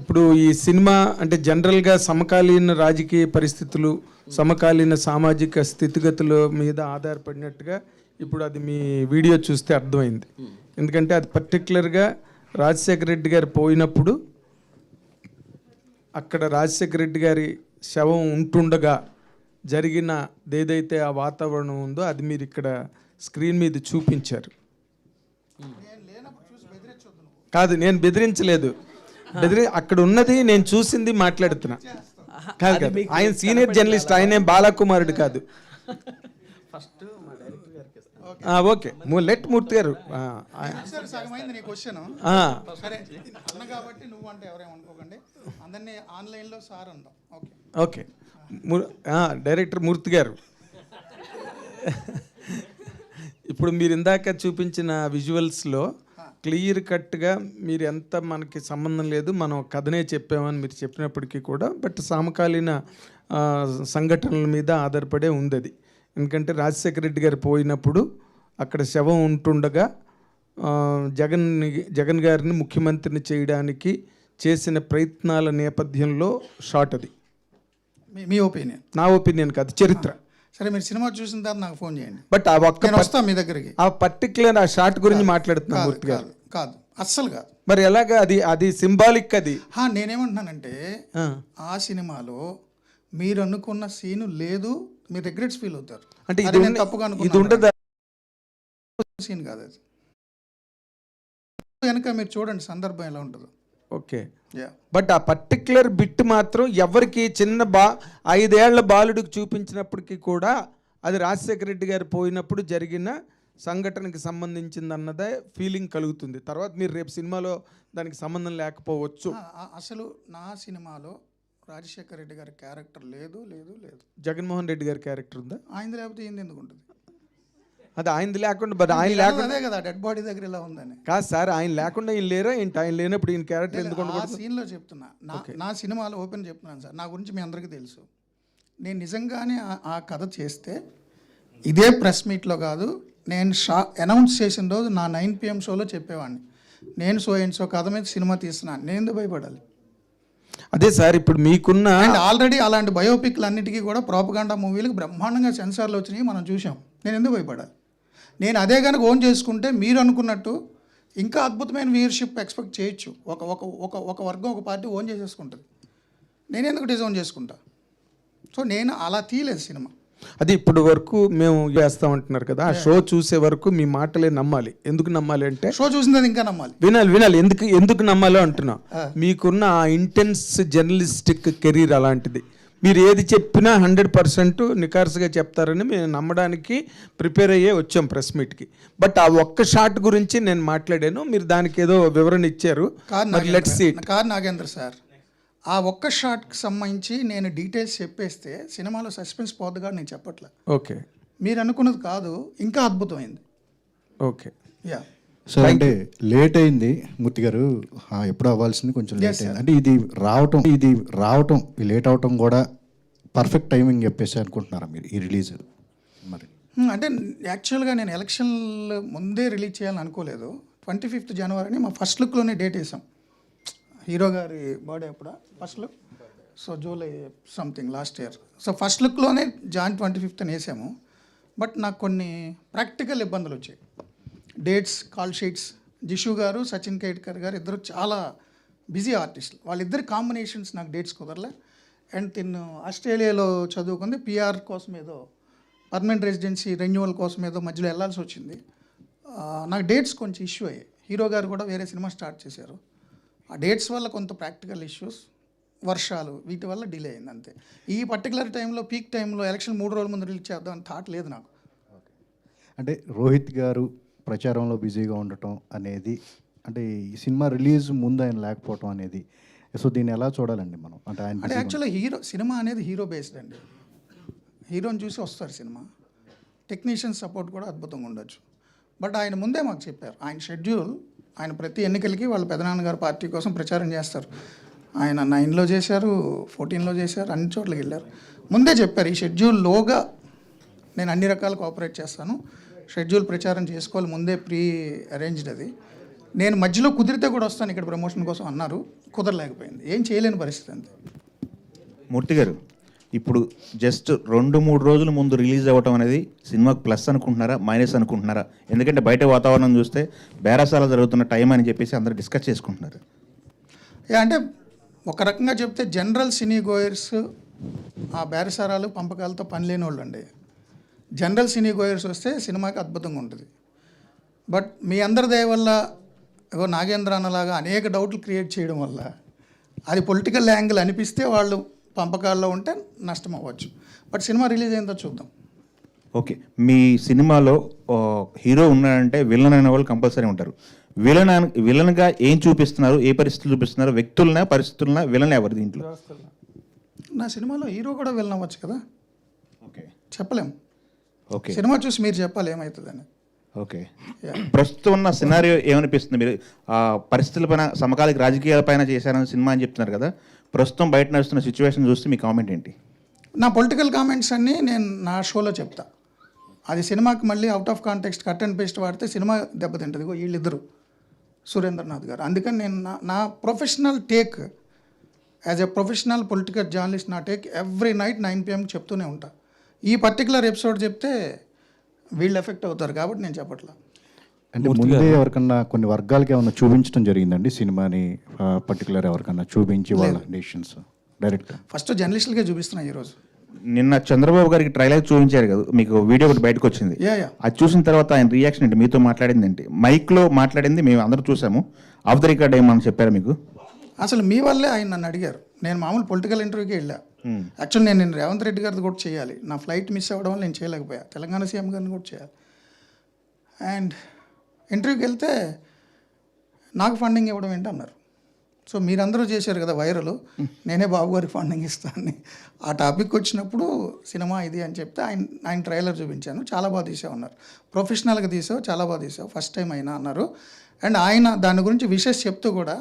ఇప్పుడు ఈ సినిమా అంటే జనరల్గా సమకాలీన రాజకీయ పరిస్థితులు, సమకాలీన సామాజిక స్థితిగతుల మీద ఆధారపడినట్టుగా ఇప్పుడు అది మీ వీడియో చూస్తే అర్థమైంది. ఎందుకంటే అది పర్టికులర్గా రాజశేఖర రెడ్డి గారు పోయినప్పుడు అక్కడ రాజశేఖర రెడ్డి గారి శవం ఉంటుండగా జరిగిన ఏదైతే ఆ వాతావరణం ఉందో అది మీరు ఇక్కడ స్క్రీన్ మీద చూపించారు. కాదు, నేను బెదిరించలేదు. అక్కడ ఉన్నది నేను చూసింది మాట్లాడుతున్నా. కాదు కాదు, ఆయన సీనియర్ జర్నలిస్ట్, ఆయన బాలకుమారుడు కాదు. ఓకే, లెట్ మూర్తి గారు. ఓకే, డైరెక్టర్ మూర్తి గారు, ఇప్పుడు మీరు ఇందాక చూపించిన విజువల్స్లో క్లియర్ కట్గా మీరు ఎంత మనకి సంబంధం లేదు, మనం కథనే చెప్పామని మీరు చెప్పినప్పటికీ కూడా బట్ సమకాలీన సంఘటనల మీద ఆధారపడే ఉంది అది. ఎందుకంటే రాజశేఖర రెడ్డి గారు పోయినప్పుడు అక్కడ శవం ఉంటుండగా జగన్ గారిని ముఖ్యమంత్రిని చేయడానికి చేసిన ప్రయత్నాల నేపథ్యంలో షాట్ అది. మీ ఒపీనియన్? నా ఒపీనియన్ కాదు, చరిత్ర. సరే, మీరు సినిమా చూసిన తర్వాత నాకు ఫోన్ చేయండి. బట్ ఆ ఒక్క వస్తా మీ దగ్గరికి. ఆ పర్టికులర్ ఆ షాట్ గురించి మాట్లాడుతున్నా మూర్తి గారు. కాదు, అస్సలు కాదు. మరి ఎలాగా? అది సింబాలిక్. అది నేనేమంటున్నానంటే ఆ సినిమాలో మీరు అనుకున్న సీను లేదు, మీరు రిగ్రెట్స్ ఫీల్ అవుతారు. అంటే ఇది తప్పుగా ఇది ఉండదు సీన్ కాదు అది. వెనక మీరు చూడండి సందర్భం ఎలా ఉంటుందో. ఓకే, బట్ ఆ పర్టికులర్ బిట్ మాత్రం ఎవరికి చిన్న 5 ఏళ్ల బాలుడికి చూపించినప్పటికీ కూడా అది రాజశేఖర రెడ్డి గారు పోయినప్పుడు జరిగిన సంఘటనకి సంబంధించింది అన్నదే ఫీలింగ్ కలుగుతుంది. తర్వాత మీరు రేపు సినిమాలో దానికి సంబంధం లేకపోవచ్చు. అసలు నా సినిమాలో రాజశేఖర రెడ్డి గారి క్యారెక్టర్ లేదు లేదు లేదు. జగన్మోహన్ రెడ్డి గారి క్యారెక్టర్ ఉందా? ఆయన లేకపోతే ఏంది ఎందుకు ఉంటుంది? అది ఆయనది లేకుండా బట్ ఆయన లేకుండా అదే కదా డెడ్ బాడీ దగ్గర ఇలా ఉందని. కాదు సార్, ఆయన లేకుండా ఈయన లేరా ఏంటి? ఆయన లేనప్పుడు ఈయన క్యారెక్టర్ ఎందుకు ఉండకూడదు? సీన్లో చెప్తున్నా, నా సినిమాలో ఓపెన్ చెప్తున్నాను సార్. నా గురించి మీ అందరికీ తెలుసు. నేను నిజంగానే ఆ కథ చేస్తే ఇదే ప్రెస్ మీట్లో కాదు, నేను అనౌన్స్ చేసిన రోజు నా 9 PM షోలో చెప్పేవాడిని, నేను సో కథ మీద సినిమా తీస్తున్నాను, నేను ఎందుకు భయపడాలి? అదే సార్, ఇప్పుడు మీకున్న ఆల్రెడీ అలాంటి బయోపిక్లు అన్నిటికీ కూడా ప్రోపగాండా మూవీలకు బ్రహ్మాండంగా సెన్సార్లు వచ్చినాయి, మనం చూసాం. నేను ఎందుకు భయపడాలి? నేను అదే కనుక ఓన్ చేసుకుంటే మీరు అనుకున్నట్టు ఇంకా అద్భుతమైన వ్యూయర్షిప్ ఎక్స్పెక్ట్ చేయొచ్చు. ఒక వర్గం, ఒక పార్టీ ఓన్ చేసేసుకుంటుంది. నేను ఎందుకు డిజోన్ చేసుకుంటా? సో నేను అలా తీయలేదు సినిమా. అది ఇప్పుడు వరకు మేము చేస్తామంటున్నారు కదా, ఆ షో చూసే వరకు మీ మాటలే నమ్మాలి. ఎందుకు నమ్మాలి అంటే షో చూసింది ఇంకా నమ్మాలి, వినాలి. ఎందుకు నమ్మాలో అంటున్నా. మీకున్న ఆ ఇంటెన్స్ జర్నలిస్టిక్ కెరీర్ అలాంటిది. మీరు ఏది చెప్పినా 100% నికార్సుగా చెప్తారని మేము నమ్మడానికి ప్రిపేర్ అయ్యే వచ్చాం ప్రెస్ మీట్కి. బట్ ఆ ఒక్క షాట్ గురించి నేను మాట్లాడాను, మీరు దానికి ఏదో వివరణ ఇచ్చారు. కాదు నాగేంద్ర సార్, ఆ ఒక్క షాట్కి సంబంధించి నేను డీటెయిల్స్ చెప్పేస్తే సినిమాలో సస్పెన్స్ పోద్దుగా నేను చెప్పట్లే. ఓకే, మీరు అనుకున్నది కాదు, ఇంకా అద్భుతమైంది. Okay, sir. అంటే లేట్ అయింది మూర్తి గారు, ఎప్పుడు అవ్వాల్సింది కొంచెం లేట్ అయింది. అంటే ఇది రావటం లేట్ అవటం కూడా పర్ఫెక్ట్ టైమింగ్ చెప్పేసి అనుకుంటున్నారా మీరు ఈ రిలీజ్? మరి అంటే యాక్చువల్గా నేను ఎలక్షన్ ముందే రిలీజ్ చేయాలని అనుకోలేదు. 25th జనవరిని మా ఫస్ట్ లుక్లోనే డేట్ వేసాం. హీరో గారి బర్త్డే అప్పుడు first look. So July something last year. So first లుక్లోనే జాన్ 25th అని వేసాము. బట్ నాకు కొన్ని ప్రాక్టికల్ ఇబ్బందులు వచ్చాయి. Dates, call sheets. జిషు గారు, సచిన్ కేడ్కర్ గారు ఇద్దరు చాలా బిజీ ఆర్టిస్టులు. వాళ్ళిద్దరు కాంబినేషన్స్ నాకు డేట్స్ కుదరలే. అండ్ తిన్ను ఆస్ట్రేలియాలో చదువుకుంది, PR కోసం ఏదో పర్మనెంట్ రెసిడెన్సీ రెన్యువల్ కోసం ఏదో మధ్యలో వెళ్ళాల్సి వచ్చింది. నాకు డేట్స్ కొంచెం ఇష్యూ అయ్యాయి. హీరో గారు కూడా వేరే సినిమా స్టార్ట్ చేశారు. ఆ డేట్స్ వల్ల కొంత ప్రాక్టికల్ ఇష్యూస్, వర్షాలు, వీటి వల్ల డిలే అయింది అంతే. ఈ పర్టికులర్ టైంలో, పీక్ టైంలో, ఎలక్షన్ 3 రోజుల ముందు రిలీజ్ చేద్దాం అని థాట్ లేదు నాకు. అంటే రోహిత్ గారు ప్రచారంలో బిజీగా ఉండటం అనేది, అంటే ఈ సినిమా రిలీజ్ ముందు ఆయన లేకపోవటం అనేది, సో దీన్ని ఎలా చూడాలండి మనం? అంటే యాక్చువల్గా సినిమా అనేది హీరో బేస్డ్ అండి. హీరోని చూసి వస్తారు సినిమా. టెక్నీషియన్ సపోర్ట్ కూడా అద్భుతంగా ఉండొచ్చు. బట్ ఆయన ముందే మాకు చెప్పారు, ఆయన షెడ్యూల్, ఆయన ప్రతి ఎన్నికలకి వాళ్ళ పెదనాన్నగారు పార్టీ కోసం ప్రచారం చేస్తారు. ఆయన 9లో చేశారు, 14లో చేశారు, అన్ని చోట్లకి వెళ్ళారు. ముందే చెప్పారు, ఈ షెడ్యూల్లోగా నేను అన్ని రకాల కోఆపరేట్ చేస్తాను, షెడ్యూల్ ప్రచారం చేసుకోవాలి, ముందే ప్రీ అరేంజ్డ్ అది. నేను మధ్యలో కుదిరితే కూడా వస్తాను ఇక్కడ ప్రమోషన్ కోసం అన్నారు, కుదరలేకపోయింది, ఏం చేయలేని పరిస్థితి అంతే. మూర్తి గారు, ఇప్పుడు జస్ట్ 2-3 రోజుల ముందు రిలీజ్ అవ్వటం అనేది సినిమాకి ప్లస్ అనుకుంటున్నారా, మైనస్ అనుకుంటున్నారా? ఎందుకంటే బయట వాతావరణం చూస్తే బేరసాల జరుగుతున్న టైం అని చెప్పేసి అందరూ డిస్కస్ చేసుకుంటున్నారు. అంటే ఒక రకంగా చెప్తే జనరల్ సినీ గోయర్స్ ఆ బేరసారాలు పంపకాలతో పని లేని వాళ్ళు అండి. జనరల్ సినీ గోయర్స్ వస్తే సినిమాకి అద్భుతంగా ఉంటుంది. బట్ మీ అందరి దయ వల్ల నాగేంద్ర అన్నలాగా అనేక డౌట్లు క్రియేట్ చేయడం వల్ల అది పొలిటికల్ యాంగిల్ అనిపిస్తే వాళ్ళు పంపకాల్లో ఉంటే నష్టం అవ్వచ్చు. బట్ సినిమా రిలీజ్ అయిందో చూద్దాం. ఓకే, మీ సినిమాలో హీరో ఉన్నాడంటే విలన్ అనే వాళ్ళు కంపల్సరీ ఉంటారు. విలన్గా ఏం చూపిస్తున్నారు, ఏ పరిస్థితులు చూపిస్తున్నారు? వ్యక్తులనా, పరిస్థితులనా? విలన్ ఎవరు దీంట్లో? నా సినిమాలో హీరో కూడా విలన్ అవ్వచ్చు కదా. ఓకే, చెప్పలేం. ఓకే, సినిమా చూసి మీరు చెప్పాలి ఏమవుతుందని. ఓకే. ప్రస్తుతం ఉన్న సినారియో ఏమనిపిస్తుంది? మీరు పరిస్థితులపైన, సమకాలిక రాజకీయాలపైన చేశారని సినిమా అని చెప్తున్నారు కదా, ప్రస్తుతం బయట నడుస్తున్న సిచ్యువేషన్ చూస్తే మీ కామెంట్ ఏంటి? నా పొలిటికల్ కామెంట్స్ అన్నీ నేను నా షోలో చెప్తా. అది సినిమాకి మళ్ళీ out of context cut and paste వాడితే సినిమా దెబ్బతింటుంది. వీళ్ళిద్దరు సురేంద్రనాథ్ గారు. అందుకని నేను నా professional take as a professional political journalist నా టేక్ ఎవ్రీ నైట్ 9 PM చెప్తూనే ఉంటా. ఈ పర్టికులర్ ఎపిసోడ్ చెప్తే వీళ్ళు ఎఫెక్ట్ అవుతారు కాబట్టి నేను చెప్పట్లా. అంటే ముందే ఎవరికన్నా కొన్ని వర్గాలకి ఏమన్నా చూపించడం జరిగిందండి సినిమాని, పర్టికులర్ ఎవరికన్నా చూపించి వాళ్ళ డెసిషన్స్ డైరెక్ట్? ఫస్ట్ జర్నలిస్టులకే చూపిస్తున్నా ఈరోజు. నిన్న చంద్రబాబు గారికి ట్రైలర్ చూపించారు కదా, మీకు వీడియో ఒకటి బయటకు వచ్చింది. అది చూసిన తర్వాత ఆయన రియాక్షన్ ఏంటి? మీతో మాట్లాడింది ఏంటి? మైక్లో మాట్లాడింది మేము అందరూ చూసాము, ఆఫ్ ద రికార్డ్ ఏమని చెప్పారు మీకు? అసలు మీ వల్లే ఆయన నన్ను అడిగారు. నేను మామూలు పొలిటికల్ ఇంటర్వ్యూకి వెళ్ళా. యాక్చువల్ నేను రేవంత్ రెడ్డి గారిది కూడా చేయాలి. నా ఫ్లైట్ మిస్ అవ్వడం వల్ల నేను చేయలేకపోయా. తెలంగాణ సీఎం గారిని కూడా చేయాలి. అండ్ ఇంటర్వ్యూకి వెళ్తే నాకు ఫండింగ్ ఇవ్వడం ఏంటి అన్నారు. సో మీరందరూ చేశారు కదా వైరల్, నేనే బాబు గారికి ఫండింగ్ ఇస్తానని. ఆ టాపిక్ వచ్చినప్పుడు సినిమా ఇది అని చెప్తే ఆయన ట్రైలర్ చూపించాను. చాలా బాగా తీసావు అన్నారు. ప్రొఫెషనల్గా తీసావు, చాలా బాగా తీసావు, ఫస్ట్ టైం అయినా అన్నారు. అండ్ ఆయన దాని గురించి విషెస్ చెప్తూ కూడా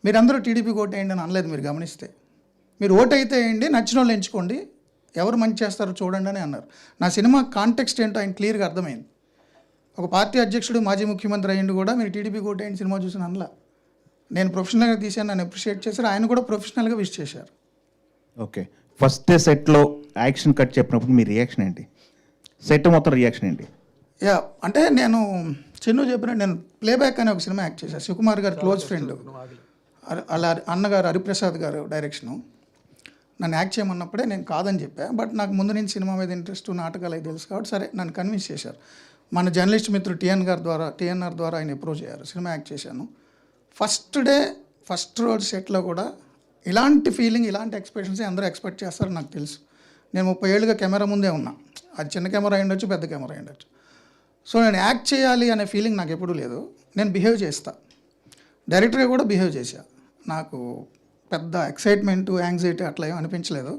మీరందరూ టీడీపీకి ఓటు వేయండి అని అనలేదు. మీరు గమనిస్తే, మీరు ఓటు అయితే వేయండి, నచ్చిన వాళ్ళు ఎంచుకోండి, ఎవరు మంచి చేస్తారో చూడండి అని అన్నారు. నా సినిమా కాంటెక్స్ట్ ఏంటో ఆయన క్లియర్గా అర్థమైంది. ఒక పార్టీ అధ్యక్షుడు, మాజీ ముఖ్యమంత్రి అయ్యిండు కూడా మీరు టీడీపీకి ఓటు వేయండి సినిమా చూసిన అనలా. నేను ప్రొఫెషనల్గా తీసాను, నన్ను అప్రిషియేట్ చేశారు. ఆయన కూడా ప్రొఫెషనల్గా విష్ చేశారు. ఓకే, ఫస్ట్ డే సెట్లో యాక్షన్ కట్ చెప్పినప్పుడు మీ రియాక్షన్ ఏంటి? సెట్ మొత్తం రియాక్షన్ ఏంటి? అంటే నేను చిన్ను చెప్పిన, నేను ప్లేబ్యాక్ అనే ఒక సినిమా యాక్ట్ చేశాను. శివకుమార్ గారు క్లోజ్ ఫ్రెండ్, అలా అన్నగారు హరిప్రసాద్ గారు డైరెక్షను. నన్ను యాక్ట్ చేయమన్నప్పుడే నేను కాదని చెప్పాను. బట్ నాకు ముందు నుంచి సినిమా మీద ఇంట్రెస్ట్, నాటకాలు అవి తెలుసు కాబట్టి సరే నన్ను కన్విన్స్ చేశారు. మన జర్నలిస్ట్ మిత్రుడు టీఎన్ఆర్ ద్వారా ఆయన అప్రోచ్ అయ్యారు. సినిమా యాక్ట్ చేశాను. ఫస్ట్ డే ఫస్ట్ రోజు సెట్లో కూడా ఇలాంటి ఫీలింగ్, ఇలాంటి ఎక్స్ప్రెషన్స్ అందరూ ఎక్స్పెక్ట్ చేస్తారని నాకు తెలుసు. నేను 30 ఏళ్ళుగా కెమెరా ముందే ఉన్నా. అది చిన్న కెమెరా అయి ఉండొచ్చు, పెద్ద కెమెరా అయి ఉండొచ్చు. సో నేను యాక్ట్ చేయాలి అనే ఫీలింగ్ నాకు ఎప్పుడూ లేదు. నేను బిహేవ్ చేస్తా, డైరెక్టర్గా కూడా బిహేవ్ చేశా. నాకు పెద్ద ఎక్సైట్మెంటు, యాంగ్జైటీ అట్లా ఏం అనిపించలేదు.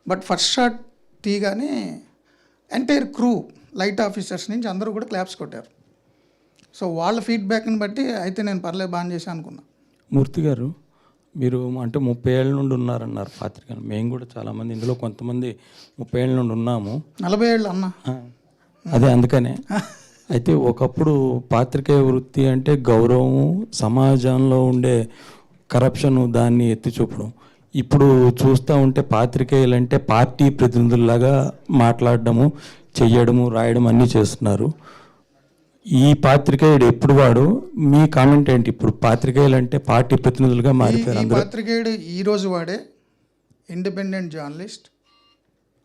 బట్ ఫస్ట్ షాట్ తీయగానే ఎంటైర్ క్రూ, లైట్ ఆఫీసర్స్ నుంచి అందరూ కూడా క్లాప్స్ కొట్టారు. సో వాళ్ళ ఫీడ్బ్యాక్ని బట్టి అయితే నేను పర్లేదు బాగా చేశాను అనుకున్నా. మూర్తి గారు, మీరు అంటే 30 ఏళ్ళ నుండి ఉన్నారన్నారు పాత్రికలు. మేము కూడా చాలామంది ఇందులో కొంతమంది 30 ఏళ్ళ నుండి ఉన్నాము. 40 ఏళ్ళు అన్నా. అదే అందుకనే. అయితే ఒకప్పుడు పాత్రికేయ వృత్తి అంటే గౌరవము, సమాజంలో ఉండే కరప్షను దాన్ని ఎత్తి చూపడం. ఇప్పుడు చూస్తూ ఉంటే పాత్రికేయులు అంటే పార్టీ ప్రతినిధుల్లాగా మాట్లాడడము, చెయ్యడము, రాయడం అన్నీ చేస్తున్నారు. ఈ పాత్రికేయుడు ఎప్పుడు వాడు, మీ కామెంట్ ఏంటి? ఇప్పుడు పాత్రికేయులు అంటే పార్టీ ప్రతినిధులుగా మారిపోయారు. ఈ పాత్రికేయుడు ఈరోజు వాడే ఇండిపెండెంట్ జర్నలిస్ట్,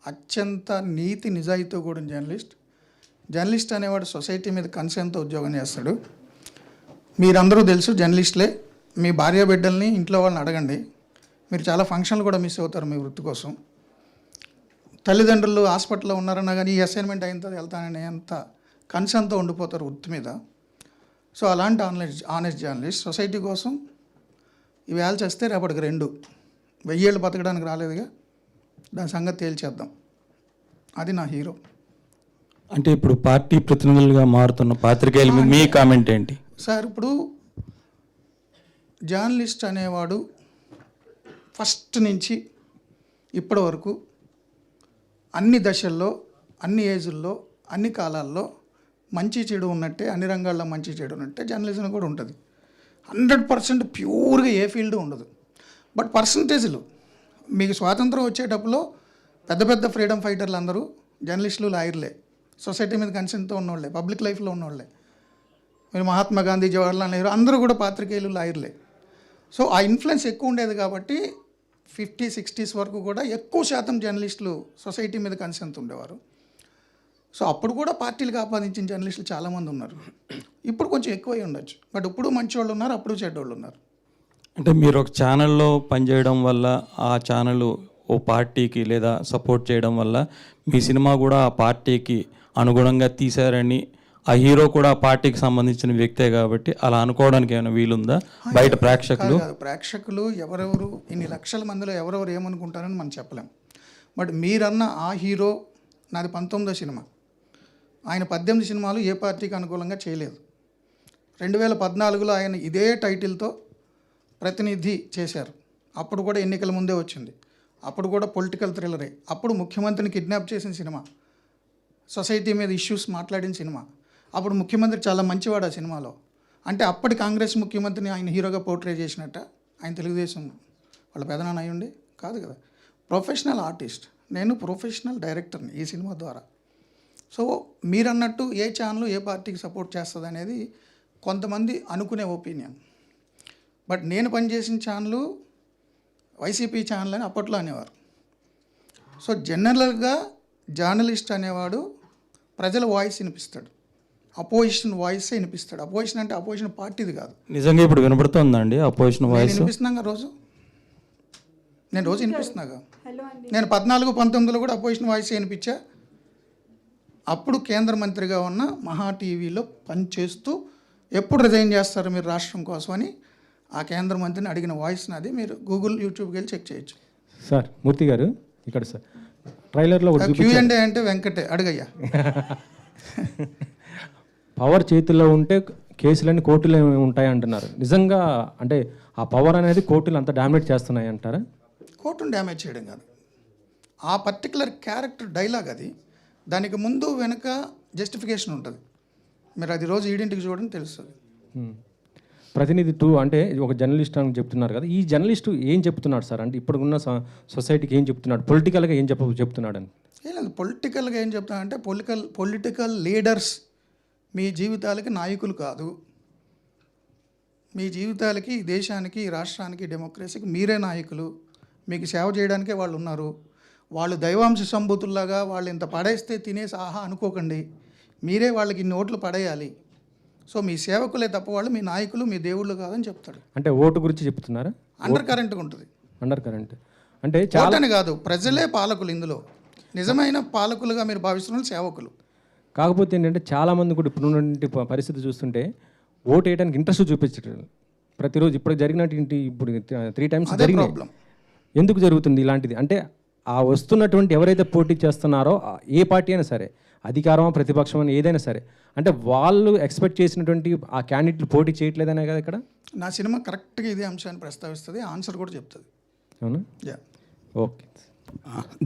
అత్యంత నీతి నిజాయితీతో కూడిన జర్నలిస్ట్ అనేవాడు సొసైటీ మీద కన్సర్న్తో ఉద్యోగం చేస్తాడు. మీరందరూ తెలుసు జర్నలిస్టులే. మీ భార్య బిడ్డల్ని, ఇంట్లో వాళ్ళని అడగండి. మీరు చాలా ఫంక్షన్లు కూడా మిస్ అవుతారు మీ వృత్తి కోసం. తల్లిదండ్రులు హాస్పిటల్లో ఉన్నారన్నా కానీ ఈ అసైన్మెంట్ అయిన తర్వాత వెళ్తానని అంత కన్సర్న్తో ఉండిపోతారు వృత్తి మీద. సో అలాంటి ఆనెస్ట్ జర్నలిస్ట్ సొసైటీ కోసం ఇవాళ చేస్తే రేపటికి 2 ఏళ్ళు బతకడానికి రాలేదుగా, దాని సంగతి తేల్చేద్దాం. అది నా హీరో. అంటే ఇప్పుడు పార్టీ ప్రతినిధులుగా మారుతున్న పాత్రికేయులు మీ కామెంట్ ఏంటి? సార్, ఇప్పుడు జర్నలిస్ట్ అనేవాడు ఫస్ట్ నుంచి ఇప్పటి వరకు అన్ని దశల్లో, అన్ని ఏజుల్లో, అన్ని కాలాల్లో మంచి చెడు ఉన్నట్టే, అన్ని రంగాల్లో మంచి చెడు ఉన్నట్టే జర్నలిజం కూడా ఉంటుంది. 100% ప్యూర్గా ఏ ఫీల్డ్ ఉండదు. బట్ పర్సంటేజ్లు మీకు స్వాతంత్రం వచ్చేటప్పుడు పెద్ద పెద్ద ఫ్రీడమ్ ఫైటర్లు అందరూ జర్నలిస్టులు, లాయర్లే, సొసైటీ మీద కన్సర్న్తో ఉన్నోళ్ళే, పబ్లిక్ లైఫ్లో ఉన్నోళ్ళే. మీరు మహాత్మా గాంధీ, జవహర్లాల్ నెహ్రూ అందరూ కూడా పాత్రికేయులు, లాయర్లే. సో ఆ ఇన్ఫ్లుయెన్స్ ఎక్కువ ఉండేది కాబట్టి 50-60s వరకు కూడా ఎక్కువ శాతం జర్నలిస్టులు సొసైటీ మీద కన్సర్న్తో ఉండేవారు. సో అప్పుడు కూడా పార్టీలకు ఆపాదించిన జర్నలిస్టులు చాలామంది ఉన్నారు. ఇప్పుడు కొంచెం ఎక్కువై ఉండొచ్చు, బట్ ఇప్పుడు మంచి వాళ్ళు ఉన్నారు, అప్పుడు చెడ్డోళ్ళు ఉన్నారు. అంటే మీరు ఒక ఛానల్లో పనిచేయడం వల్ల ఆ ఛానల్ ఓ పార్టీకి లేదా సపోర్ట్ చేయడం వల్ల మీ సినిమా కూడా ఆ పార్టీకి అనుగుణంగా తీశారని, ఆ హీరో కూడా ఆ పార్టీకి సంబంధించిన వ్యక్తే కాబట్టి అలా అనుకోవడానికి ఏమైనా వీలుందా బయట ప్రేక్షకులు? కాదు, ప్రేక్షకులు ఎవరెవరు ఇన్ని లక్షల మందిలో ఎవరెవరు ఏమనుకుంటారని మనం చెప్పలేం. బట్ మీరన్న ఆ హీరో నాది 19వ సినిమా, ఆయన 18 సినిమాలు ఏ పార్టీకి అనుకూలంగా చేయలేదు. 2014లో ఆయన ఇదే టైటిల్తో ప్రతినిధి చేశారు. అప్పుడు కూడా ఎన్నికల ముందే వచ్చింది. అప్పుడు కూడా పొలిటికల్ థ్రిల్లరే. అప్పుడు ముఖ్యమంత్రిని కిడ్నాప్ చేసిన సినిమా, సొసైటీ మీద ఇష్యూస్ మాట్లాడిన సినిమా. అప్పుడు ముఖ్యమంత్రి చాలా మంచివాడు ఆ సినిమాలో. అంటే అప్పటి కాంగ్రెస్ ముఖ్యమంత్రిని ఆయన హీరోగా పోర్ట్రే చేసినట్ట ఆయన తెలుగుదేశం వాళ్ళ పెదనాన్న అయ్యుండి కాదు కదా. ప్రొఫెషనల్ ఆర్టిస్ట్, నేను ప్రొఫెషనల్ డైరెక్టర్ని ఈ సినిమా ద్వారా. సో మీరన్నట్టు ఏ ఛానల్ ఏ పార్టీకి సపోర్ట్ చేస్తుంది అనేది కొంతమంది అనుకునే ఒపీనియన్. బట్ నేను పనిచేసిన ఛానల్ వైసీపీ ఛానల్ అని అప్పట్లో అనేవారు. సో జనరల్గా జర్నలిస్ట్ అనేవాడు ప్రజల వాయిస్ వినిపిస్తాడు, అపోజిషన్ వాయిసే వినిపిస్తాడు. అపోజిషన్ అంటే అపోజిషన్ పార్టీది కాదు. నిజంగా ఇప్పుడు వినపడుతుందండి అపోజిషన్ వాయిస్? వినిపిస్తున్నాగా రోజు, నేను రోజు వినిపిస్తున్నాగా. నేను 14-19లో కూడా అపోజిషన్ వాయిస్ వినిపించా. అప్పుడు కేంద్ర మంత్రిగా ఉన్న మహా టీవీలో పనిచేస్తూ ఎప్పుడు రిజైన్ చేస్తారు మీరు రాష్ట్రం కోసం అని ఆ కేంద్ర మంత్రిని అడిగిన వాయిస్ నాది. మీరు గూగుల్, యూట్యూబ్కి వెళ్ళి చెక్ చేయొచ్చు. సార్ మూర్తి గారు ఇక్కడ సార్ ట్రైలర్లో Q&A అంటే వెంకటే అడుగయ్యా. పవర్ చేతుల్లో ఉంటే కేసులన్నీ కోర్టులో ఉంటాయి అంటున్నారు. నిజంగా అంటే ఆ పవర్ అనేది కోర్టులు అంత డామినేట్ చేస్తున్నాయి అంటారా? కోర్టును డ్యామేజ్ చేయడం కాదు, ఆ పర్టికులర్ క్యారెక్టర్ డైలాగ్ అది. దానికి ముందు వెనుక జస్టిఫికేషన్ ఉంటుంది. మీరు అది రోజు ఈడింటికి చూడండి తెలుస్తుంది. ప్రతినిధి 2 అంటే ఒక జర్నలిస్ట్ అని చెప్తున్నారు కదా, ఈ జర్నలిస్టు ఏం చెప్తున్నాడు సార్? అంటే ఇప్పుడున్న సొసైటీకి ఏం చెప్తున్నాడు, పొలిటికల్గా ఏం చెప్తున్నాడు అని? ఏం లేదు, పొలిటికల్గా ఏం చెప్తానంటే పొలిటికల్ లీడర్స్ మీ జీవితాలకి నాయకులు కాదు. మీ జీవితాలకి, ఈ దేశానికి, ఈ రాష్ట్రానికి, డెమోక్రసీకి మీరే నాయకులు. మీకు సేవ చేయడానికే వాళ్ళు ఉన్నారు. వాళ్ళు దైవాంశ సంభూతుల్లాగా వాళ్ళు ఇంత పడేస్తే తినేసి ఆహా అనుకోకండి. మీరే వాళ్ళకి ఇన్ని ఓట్లు పడేయాలి. సో మీ సేవకులే తప్ప వాళ్ళు మీ నాయకులు, మీ దేవుళ్ళు కాదని చెప్తాడు. అంటే ఓటు గురించి చెప్తున్నారా? అండర్ కరెంట్గా ఉంటుంది. అండర్ కరెంట్ అంటే చాలా కాదు, ప్రజలే పాలకులు. ఇందులో నిజమైన పాలకులుగా మీరు భావిస్తున్న సేవకులు. కాకపోతే ఏంటంటే చాలామంది కూడా ఇప్పుడున్నటువంటి పరిస్థితి చూస్తుంటే ఓటు వేయడానికి ఇంట్రెస్ట్ చూపించట్లేదు. ప్రతిరోజు ఇప్పుడు జరిగినటువంటి ఇప్పుడు 3 times జరిగినాయి. ప్రాబ్లం ఎందుకు జరుగుతుంది ఇలాంటిది? అంటే ఆ వస్తున్నటువంటి ఎవరైతే పోటీ చేస్తున్నారో ఏ పార్టీ అయినా సరే, అధికారమా ప్రతిపక్షం అని ఏదైనా సరే, అంటే వాళ్ళు ఎక్స్పెక్ట్ చేసినటువంటి ఆ క్యాండిడేట్లు పోటీ చేయట్లేదనే కదా ఇక్కడ. నా సినిమా కరెక్ట్గా ఇదే అంశాన్ని ప్రస్తావిస్తుంది, ఆన్సర్ కూడా చెప్తుంది. అవునా? యా. ఓకే.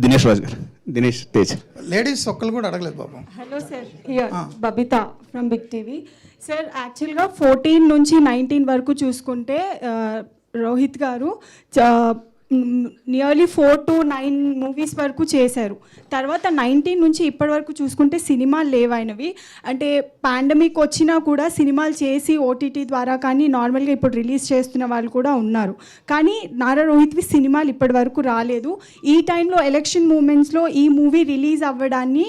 దినేష్ రాజు గారు, దినేష్ తేజ్. లేడీస్ ఒక్కరు కూడా అడగలేదు పాపం. Hello sir, Babitha from big TV. Sir యాక్చువల్గా 14 నుంచి 19 వరకు చూసుకుంటే రోహిత్ గారు నియర్లీ 4 to 9 మూవీస్ వరకు చేశారు. తర్వాత 19 నుంచి ఇప్పటి వరకు చూసుకుంటే సినిమాలు లేవైనవి. అంటే పాండమిక్ వచ్చినా కూడా సినిమాలు చేసి ఓటీటీ ద్వారా కానీ నార్మల్గా ఇప్పుడు రిలీజ్ చేస్తున్న వాళ్ళు కూడా ఉన్నారు. కానీ నారా రోహిత్వి సినిమాలు ఇప్పటి వరకు రాలేదు. ఈ టైంలో ఎలక్షన్ మూమెంట్స్లో ఈ మూవీ రిలీజ్ అవ్వడాన్ని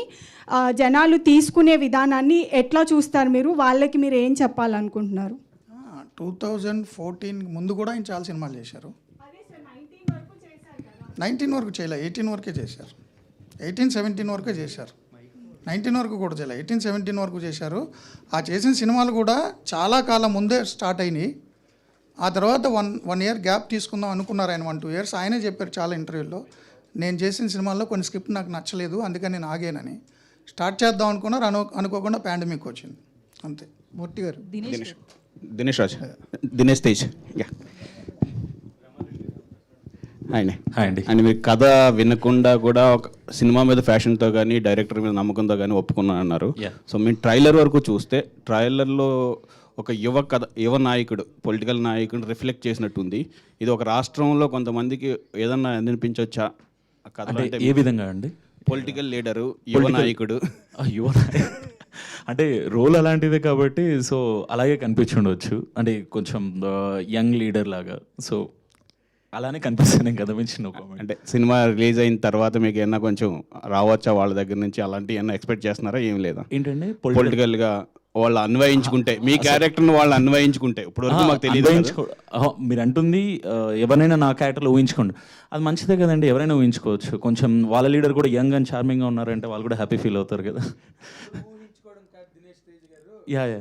జనాలు తీసుకునే విధానాన్ని ఎట్లా చూస్తారు మీరు? వాళ్ళకి మీరు ఏం చెప్పాలనుకుంటున్నారు? 2014 ముందు కూడా ఆయన చాలా సినిమాలు చేశారు. 19 వరకు చేయలే, 18 వరకే చేశారు. 18-17 వరకే చేశారు. 19 వరకు కూడా చేయలే, 18-17 వరకు చేశారు. ఆ చేసిన సినిమాలు కూడా చాలా కాలం ముందే స్టార్ట్ అయినాయి. ఆ తర్వాత వన్ ఇయర్ గ్యాప్ తీసుకుందాం అనుకున్నారు ఆయన. 1-2 years ఆయనే చెప్పారు చాలా ఇంటర్వ్యూల్లో, నేను చేసిన సినిమాల్లో కొన్ని స్క్రిప్ట్ నాకు నచ్చలేదు, అందుకని నేను ఆగానని. స్టార్ట్ చేద్దాం అనుకున్నారు, అనుకోకుండా పాండమిక్ వచ్చింది, అంతే. మూర్తి గారు. దినేష్ రాజు, దినేష్ తేజ్. యా. ఆయన అండ్ మీరు కథ వినకుండా కూడా ఒక సినిమా మీద ఫ్యాషన్తో కానీ డైరెక్టర్ మీద నమ్మకంతో కానీ ఒప్పుకున్నా అన్నారు. సో మీరు ట్రైలర్ వరకు చూస్తే ట్రైలర్లో ఒక యువ నాయకుడు, పొలిటికల్ నాయకుడు రిఫ్లెక్ట్ చేసినట్టుంది. ఇది ఒక రాష్ట్రంలో కొంతమందికి ఏదన్నా అనిపించవచ్చా ఆ కథ? అంటే ఏ విధంగా అండి? పొలిటికల్ లీడరు, యువ నాయకుడు. యువ అంటే రోల్ అలాంటిదే కాబట్టి సో అలాగే కనిపించుండవచ్చు. అంటే కొంచెం యంగ్ లీడర్ లాగా, సో అలానే కనిపిస్తున్నాయి కదా మించిన కామెంట్. అంటే సినిమా రిలీజ్ అయిన తర్వాత మీకు ఏమన్నా కొంచెం రావచ్చా వాళ్ళ దగ్గర నుంచి, అలాంటివి ఏమన్నా ఎక్స్పెక్ట్ చేస్తున్నారా? ఏం లేదా? ఏంటంటే పొలిటికల్గా వాళ్ళు అన్వయించుకుంటే, మీ క్యారెక్టర్ని వాళ్ళు అన్వయించుకుంటే, ఇప్పుడు వరకు మాకు తెలియదు. మీరు అంటుంది ఎవరైనా నా క్యారెక్టర్లో ఊహించుకోండి, అది మంచిదే కదండి. ఎవరైనా ఊహించుకోవచ్చు. కొంచెం వాళ్ళ లీడర్ కూడా యంగ్ అండ్ చార్మింగ్గా ఉన్నారంటే వాళ్ళు కూడా హ్యాపీ ఫీల్ అవుతారు కదా. యా యా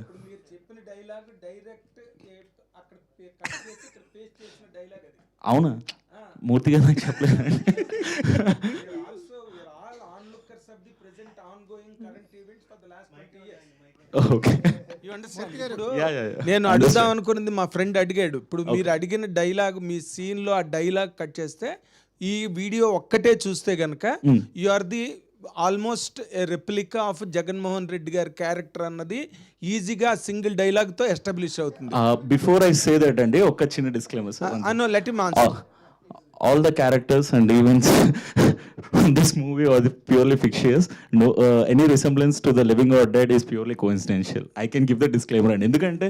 అవునా? మూర్తిగా నాకు చెప్పలేదండి. ఓకే, నేను అడుగుదాం అనుకున్నది మా ఫ్రెండ్ అడిగాడు. ఇప్పుడు మీరు అడిగిన డైలాగ్, మీ సీన్లో ఆ డైలాగ్ కట్ చేస్తే, ఈ వీడియో ఒక్కటే చూస్తే గనక you are the almost replica of Jaganmohan Reddy గారి క్యారెక్టర్ అన్నది ఈజీగా సింగిల్ డైలాగ్తో ఎస్టాబ్లిష్ అవుతుంది. బిఫోర్ ఐ సే దట్ అండి, ఒక చిన్న disclaimer sir. Let him answer. All the characters and events in this movie are purely fictitious. No, any resemblance to the living or dead is purely coincidental. I can give the disclaimer అండి. ఎందుకంటే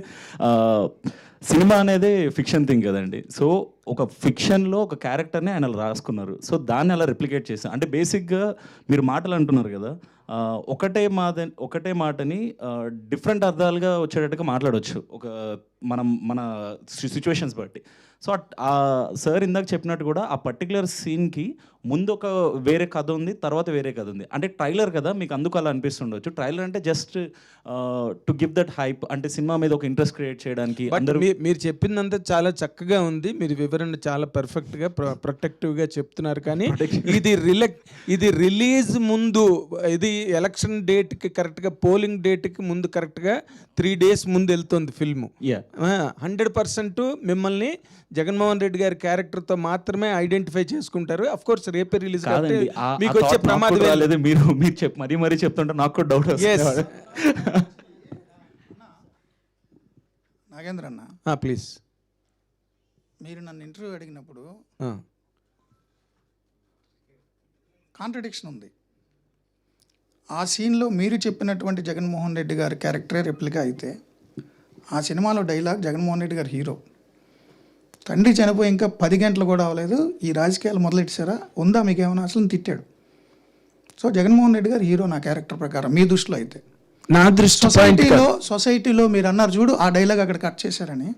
cinema అనేది fiction thing కదండి. So ఒక ఫిక్షన్లో ఒక క్యారెక్టర్ని ఆయన అలా రాసుకున్నారు. సో దాన్ని అలా రిప్లికేట్ చేశాను. అంటే బేసిక్గా మీరు మాటలు అంటున్నారు కదా, ఒకటే మాటని డిఫరెంట్ అర్థాలుగా వచ్చేటట్టుగా మాట్లాడవచ్చు ఒక మన సిచ్యువేషన్స్ బట్టి. సో ఆ సార్ ఇందాక చెప్పినట్టు కూడా ఆ పర్టికులర్ సీన్కి ముందు ఒక వేరే కథ ఉంది, తర్వాత వేరే కథ ఉంది. అంటే ట్రైలర్ కదా, మీకు అందుకు అలా అనిపిస్తుండొచ్చు. ట్రైలర్ అంటే just to give that hype, అంటే సినిమా మీద ఒక ఇంట్రెస్ట్ క్రియేట్ చేయడానికి. మీరు చెప్పిందంతా చాలా చక్కగా ఉంది, మీరు వివరణ చాలా పర్ఫెక్ట్గా ప్రొటెక్టివ్గా చెప్తున్నారు. కానీ ఇది రిలీజ్ ముందు, ఇది ఎలక్షన్ డేట్కి కరెక్ట్గా, పోలింగ్ డేట్కి ముందు కరెక్ట్గా 3 days ముందు వెళ్తుంది ఫిల్ము. 100% మిమ్మల్ని జగన్మోహన్ రెడ్డి గారి క్యారెక్టర్తో మాత్రమే ఐడెంటిఫై చేసుకుంటారు. అఫ్ కోర్స్ రేపే రిలీజ్ కాదండి, మీకు వచ్చే ప్రమాదం రాలేదు. మీరు మరీ చెప్తుంటే నాకు కూడా డౌట్ వస్తుంది. నాగేంద్ర అన్న, ప్లీజ్. మీరు నన్ను ఇంటర్వ్యూ అడిగినప్పుడు కాంట్రడిక్షన్ ఉంది. ఆ సీన్లో మీరు చెప్పినటువంటి జగన్మోహన్ రెడ్డి గారి క్యారెక్టరే రెప్లికా అయితే, ఆ సినిమాలో డైలాగ్ జగన్మోహన్ రెడ్డి గారు హీరో. తండ్రి చనిపోయి ఇంకా 10 గంటలు కూడా అవ్వలేదు, ఈ రాజకీయాలు మొదలెట్టారా, ఉందా మీకేమైనా అసలు తిట్టాడు. సో జగన్మోహన్ రెడ్డి గారు హీరో నా క్యారెక్టర్ ప్రకారం, మీ దృష్టిలో అయితే. నా దృష్టి సొసైటీలో మీరు అన్నారు చూడు, ఆ డైలాగ్ అక్కడ కట్ చేశారని.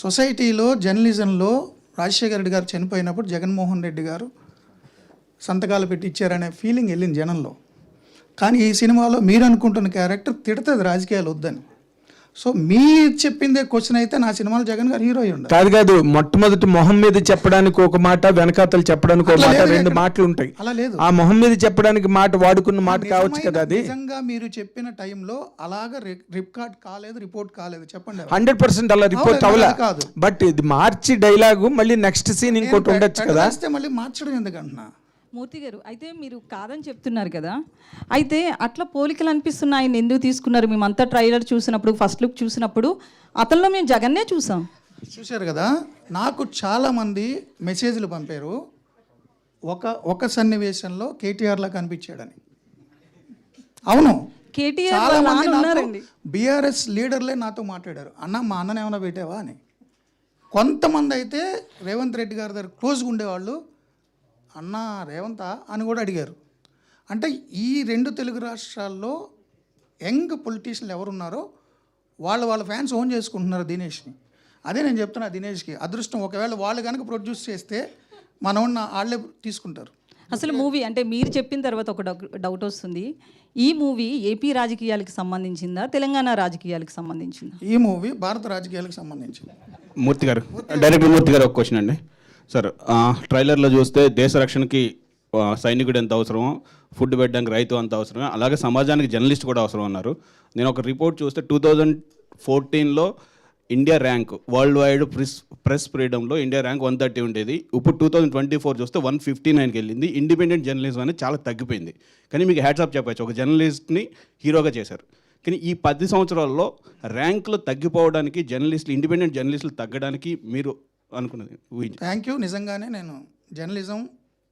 సొసైటీలో జర్నలిజంలో రాజశేఖర రెడ్డి గారు చనిపోయినప్పుడు జగన్మోహన్ రెడ్డి గారు సంతకాలు పెట్టి ఇచ్చారనే ఫీలింగ్ వెళ్ళింది జనంలో. కానీ ఈ సినిమాలో మీరు అనుకుంటున్న క్యారెక్టర్ తిడుతుంది రాజకీయాలు వద్దని. సో మీరు చెప్పిందే క్వశ్చన్ అయితే నా సినిమాలో జగన్ గారు హీరో అయి ఉండాలి. కాదు, మొట్టమొదటి మొహం మీద చెప్పడానికి ఒక మాట, వెనకాతలు చెప్పడానికి ఒక మాట, 2 మాటలు ఉంటాయి. అలా లేదు. ఆ మొహం మీద చెప్పడానికి మాట వాడుకున్న మాట కావచ్చు కదా అది. నిజంగా మీరు చెప్పిన టైంలో అలాగా రికార్డ్ కాలేదు, రిపోర్ట్ కాలేదు, చెప్పండి. 100% అలా రిపోర్ట్ అవ్వలేదు కాదు. బట్ ఇది మార్చి డైలాగు మళ్ళీ నెక్స్ట్ సీన్ ఇంకోటి ఉండొచ్చు కదా. మళ్ళీ మార్చడం ఎందుకంటున్నా మూర్తి గారు? అయితే మీరు కాదని చెప్తున్నారు కదా, అయితే అట్లా పోలికలు అనిపిస్తున్న ఆయన ఎందుకు తీసుకున్నారు? మేమంతా ట్రైలర్ చూసినప్పుడు, ఫస్ట్ లుక్ చూసినప్పుడు అతనిలో మేము జగన్నే చూశారు కదా. నాకు చాలామంది మెసేజ్లు పంపారు, ఒక సన్నివేశంలో కేటీఆర్లా కనిపించాడని. అవును, కేటీఆర్ బీఆర్ఎస్ లీడర్లే నాతో మాట్లాడారు, అన్న మా అన్నని ఏమైనా పెట్టావా అని. కొంతమంది అయితే రేవంత్ రెడ్డి గారి దగ్గర క్లోజ్గా ఉండేవాళ్ళు, అన్న రేవంతా అని కూడా అడిగారు. అంటే ఈ 2 తెలుగు రాష్ట్రాల్లో యంగ్ పొలిటీషియన్లు ఎవరున్నారో వాళ్ళ ఫ్యాన్స్ ఓన్ చేసుకుంటున్నారు దినేష్ని. అదే నేను చెప్తున్నా, దినేష్కి అదృష్టం, ఒకవేళ వాళ్ళు కనుక ప్రొడ్యూస్ చేస్తే మనోన్న వాళ్ళే తీసుకుంటారు. అసలు మూవీ అంటే మీరు చెప్పిన తర్వాత ఒక డౌట్ వస్తుంది, ఈ మూవీ ఏపీ రాజకీయాలకు సంబంధించిందా, తెలంగాణ రాజకీయాలకు సంబంధించిందా? ఈ మూవీ భారత రాజకీయాలకు సంబంధించింది. మూర్తి గారు, డైరెక్టర్ మూర్తి గారు, ఒక క్వశ్చన్ అండి. సార్, ట్రైలర్లో చూస్తే దేశ రక్షణకి సైనికుడు ఎంత అవసరమో, ఫుడ్ పెట్టడానికి రైతు అంత అవసరమో, అలాగే సమాజానికి జర్నలిస్ట్ కూడా అవసరం అన్నారు. నేను ఒక రిపోర్ట్ చూస్తే 2014లో India rank world wide press ఫ్రీడంలో ఇండియా ర్యాంక్ 130 ఉండేది. ఇప్పుడు 2024 చూస్తే 159కి వెళ్ళింది. ఇండిపెండెంట్ జర్నలిజం అనేది చాలా తగ్గిపోయింది. కానీ మీకు హ్యాట్స్ ఆఫ్ చెప్పచ్చు, ఒక జర్నలిస్ట్ని హీరోగా చేశారు. కానీ ఈ 10 సంవత్సరాల్లో ర్యాంకులు తగ్గిపోవడానికి జర్నలిస్టులు, ఇండిపెండెంట్ జర్నలిస్టులు తగ్గడానికి మీరు అనుకున్నది ఊహించారు? Thank you. నిజంగానే నేను జర్నలిజం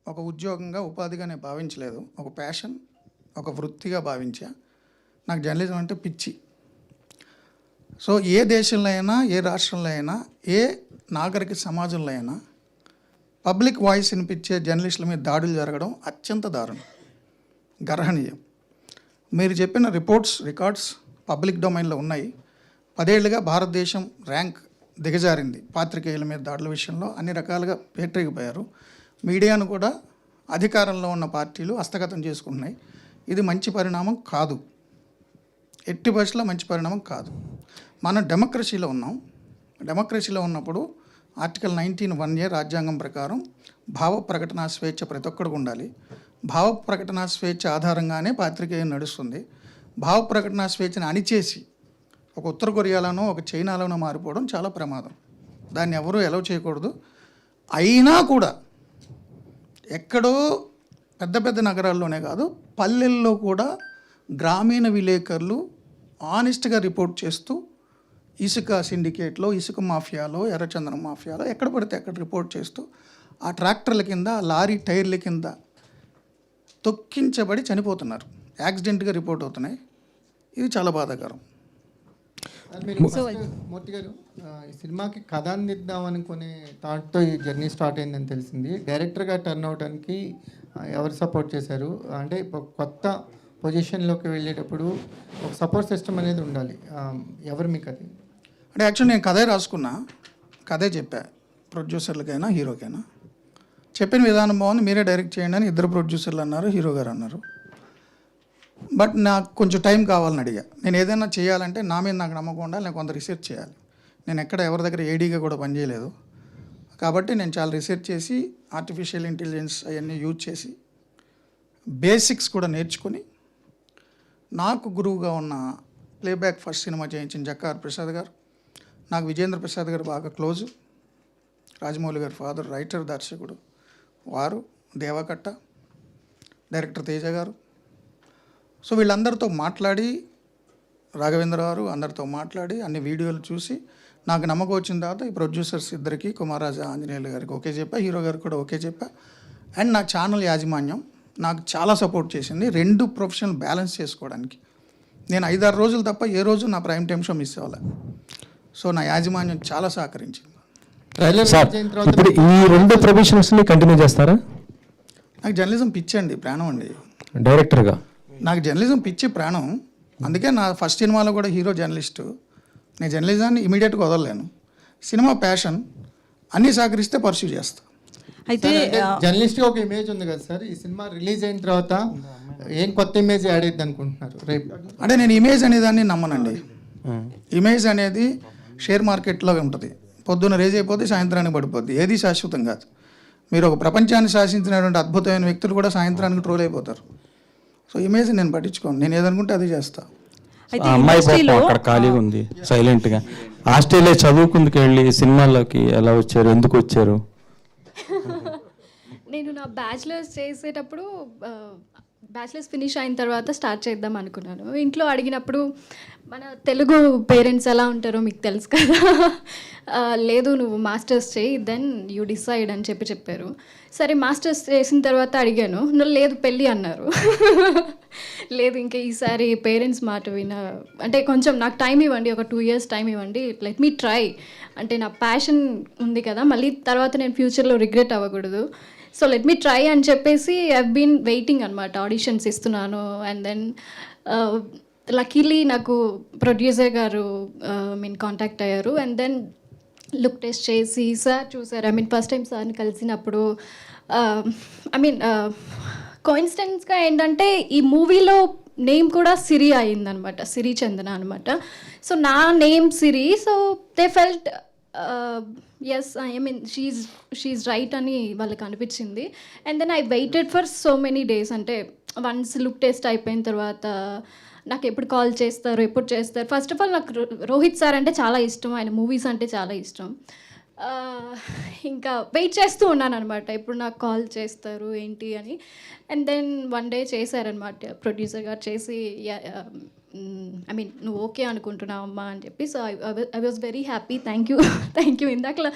ఒక ఉద్యోగంగా, ఉపాధిగా నేను భావించలేదు. ఒక ప్యాషన్, ఒక వృత్తిగా భావించా. నాకు జర్నలిజం అంటే పిచ్చి. సో ఏ దేశంలో అయినా, ఏ రాష్ట్రంలో అయినా, ఏ నాగరిక సమాజంలో అయినా పబ్లిక్ వాయిస్ వినిపించే జర్నలిస్టుల మీద దాడులు జరగడం అత్యంత దారుణం, గర్హనీయం. మీరు చెప్పిన రికార్డ్స్ పబ్లిక్ డొమైన్లో ఉన్నాయి. 10 ఏళ్లుగా భారతదేశం ర్యాంక్ దిగజారింది పాత్రికేయుల మీద దాడుల విషయంలో. అన్ని రకాలుగా పేటరేగిపోయారు. మీడియాను కూడా అధికారంలో ఉన్న పార్టీలు హస్తగతం చేసుకుంటున్నాయి. ఇది మంచి పరిణామం కాదు, ఎట్టి పరిస్థితుల్లో మంచి పరిణామం కాదు. మనం డెమోక్రసీలో ఉన్నాం. డెమోక్రసీలో ఉన్నప్పుడు ఆర్టికల్ 19(1)A రాజ్యాంగం ప్రకారం భావ ప్రకటన స్వేచ్ఛ ప్రతి ఒక్కడికి ఉండాలి. భావ ప్రకటన స్వేచ్ఛ ఆధారంగానే పాత్రికేయం నడుస్తుంది. భావ ప్రకటన స్వేచ్ఛను అణిచేసి ఒక ఉత్తర కొరియాలోనో ఒక చైనాలోనో మారిపోవడం చాలా ప్రమాదం. దాన్ని ఎవరూ ఎలవ్ చేయకూడదు. అయినా కూడా ఎక్కడో పెద్ద పెద్ద నగరాల్లోనే కాదు, పల్లెల్లో కూడా గ్రామీణ విలేకరులు ఆనెస్ట్గా రిపోర్ట్ చేస్తూ ఇసుక సిండికేట్లో, ఇసుక మాఫియాలో, ఎర్రచందనం మాఫియాలో ఎక్కడ పడితే అక్కడ రిపోర్ట్ చేస్తూ ఆ ట్రాక్టర్ల కింద, లారీ టైర్ల కింద తొక్కించబడి చనిపోతున్నారు. యాక్సిడెంట్గా రిపోర్ట్ అవుతున్నాయి. ఇది చాలా బాధాకరం. మూర్తి గారు, ఈ సినిమాకి కథ అందిద్దాం అనుకునే థాట్తో ఈ జర్నీ స్టార్ట్ అయిందని తెలిసింది. డైరెక్టర్గా టర్న్ అవడానికి ఎవరు సపోర్ట్ చేశారు? అంటే కొత్త పొజిషన్లోకి వెళ్ళేటప్పుడు ఒక సపోర్ట్ సిస్టమ్ అనేది ఉండాలి. ఎవరు మీకు అది? అంటే యాక్చువల్లీ నేను కథే రాసుకున్నా, కథే చెప్పా ప్రొడ్యూసర్లకైనా హీరోకైనా. చెప్పిన విధానం బాగుంది, మీరే డైరెక్ట్ చేయండి అని ఇద్దరు ప్రొడ్యూసర్లు అన్నారు, హీరో గారు అన్నారు. బట్ నాకు కొంచెం టైం కావాలని అడిగా. నేను ఏదైనా చేయాలంటే నా మీద నాకు నమ్మకం ఉండాలి, నేను కొంత రిసెర్చ్ చేయాలి. నేను ఎక్కడ ఎవరి దగ్గర ఏడీగా కూడా పనిచేయలేదు. కాబట్టి నేను చాలా రిసెర్చ్ చేసి ఆర్టిఫిషియల్ ఇంటెలిజెన్స్ అవన్నీ యూజ్ చేసి బేసిక్స్ కూడా నేర్చుకొని, నాకు గురువుగా ఉన్న ప్లేబ్యాక్ ఫస్ట్ సినిమా చేయించిన జక్కార్ ప్రసాద్ గారు, నాకు విజేంద్ర ప్రసాద్ గారు బాగా క్లోజు, రాజమౌళి గారు ఫాదర్, రైటర్, దర్శకుడు వారు, దేవకట్ట, డైరెక్టర్ తేజ గారు. సో వీళ్ళందరితో మాట్లాడి, రాఘవేంద్ర గారు అందరితో మాట్లాడి అన్ని వీడియోలు చూసి నాకు నమ్మకం వచ్చిన తర్వాత ఈ ప్రొడ్యూసర్స్ ఇద్దరికి, కుమారాజా ఆంజనేయులు గారికి ఓకే చెప్పా, హీరో గారికి కూడా ఓకే చెప్పా. అండ్ నా ఛానల్ యాజమాన్యం నాకు చాలా సపోర్ట్ చేసింది రెండు ప్రొఫెషనల్ బ్యాలెన్స్ చేసుకోవడానికి. నేను 5-6 రోజులు తప్ప ఏ రోజు నా ప్రైమ్ టైమ్ షో మిస్ అవ్వాలి. సో నా యాజమాన్యం చాలా సహకరించింది. ఇప్పుడు ఈ 2 ప్రొఫెషన్స్ని కంటిన్యూ చేస్తారా? నాకు జర్నలిజం పిచ్చి అండి, ప్రాణం అండి. డైరెక్టర్గా నాకు జర్నలిజం పిచ్చి, ప్రాణం. అందుకే నా ఫస్ట్ సినిమాలో కూడా హీరో జర్నలిస్టు. నేను జర్నలిజాన్ని ఇమీడియట్గా వదలలేను. సినిమా ప్యాషన్, అన్నీ సహకరిస్తే పర్సూ చేస్తా. అయితే జర్నలిస్ట్గా ఒక ఇమేజ్ ఉంది కదా సార్, ఈ సినిమా రిలీజ్ అయిన తర్వాత ఏం కొత్త ఇమేజ్ యాడ్ అయ్యింది అనుకుంటున్నారు రేపు? అంటే నేను ఇమేజ్ అనేదాన్ని నమ్మనండి. ఇమేజ్ అనేది షేర్ మార్కెట్లో ఉంటుంది. పొద్దున్న రేజ్ అయిపోతే సాయంత్రానికి పడిపోద్ది. ఏది శాశ్వతం కాదు. మీరు ఒక ప్రపంచాన్ని శాసించినటువంటి అద్భుతమైన వ్యక్తులు కూడా సాయంత్రానికి ట్రోల్ అయిపోతారు. సో ఇమేజ్ నేను పట్టించుకోను, నేను ఏదనుకుంటే అది చేస్తా. అమ్మాయి పాపం అక్కడ ఖాళీగా ఉంది సైలెంట్గా. ఆస్ట్రేలియా చదువుకుందుకు వెళ్ళి సినిమాల్లోకి ఎలా వచ్చారు, ఎందుకు వచ్చారు? నేను నా బ్యాచిలర్స్ చేసేటప్పుడు బ్యాచిలర్స్ ఫినిష్ అయిన తర్వాత స్టార్ట్ చేద్దాం అనుకున్నాను. ఇంట్లో అడిగినప్పుడు మన తెలుగు పేరెంట్స్ ఎలా ఉంటారో మీకు తెలుసు కదా, లేదు నువ్వు మాస్టర్స్ చేయి, దెన్ యూ డిసైడ్ అని చెప్పారు. సరే మాస్టర్స్ చేసిన తర్వాత అడిగాను, లేదు పెళ్ళి అన్నారు. లేదు ఇంకా ఈసారి పేరెంట్స్ మాట అంటే కొంచెం నాకు టైం ఇవ్వండి, ఒక 2 years టైం ఇవ్వండి, లెట్ మీ ట్రై. అంటే నా ప్యాషన్ ఉంది కదా, మళ్ళీ తర్వాత నేను ఫ్యూచర్లో రిగ్రెట్ అవ్వకూడదు. సో లెట్ మీ ట్రై అని చెప్పేసి ఐ బీన్ వెయిటింగ్ అనమాట. ఆడిషన్స్ ఇస్తున్నాను. అండ్ దెన్ లక్కీలీ నాకు ప్రొడ్యూసర్ గారు కాంటాక్ట్ అయ్యారు. అండ్ దెన్ లుక్ టెస్ట్ చేసి సార్ చూసారు. ఫస్ట్ టైం సార్ని కలిసినప్పుడు కోయిన్సిడెన్స్గా ఏంటంటే ఈ మూవీలో నేమ్ కూడా సిరి అయిందనమాట, సిరి చందన అనమాట. సో నా name Siri. So they felt as she right అని వాళ్ళకి అనిపించింది. And then I waited for so many days. అంటే వన్స్ లుక్ టెస్ట్ అయిపోయిన తర్వాత నాకు ఎప్పుడు కాల్ చేస్తారు, ఎప్పుడు చేస్తారు. ఫస్ట్ ఆఫ్ ఆల్ నాకు రోహిత్ సార్ అంటే చాలా ఇష్టం, ఆయన మూవీస్ అంటే చాలా ఇష్టం. ఇంకా వెయిట్ చేస్తూ ఉన్నాను అనమాట, ఎప్పుడు నాకు కాల్ చేస్తారు ఏంటి అని. అండ్ దెన్ వన్ డే చేశారనమాట, ప్రొడ్యూసర్ గారు చేసి ఐ మీన్ నువ్వు ఓకే అనుకుంటున్నావు అమ్మా అని చెప్పి. So I was very happy. Thank you. ఇందాకలా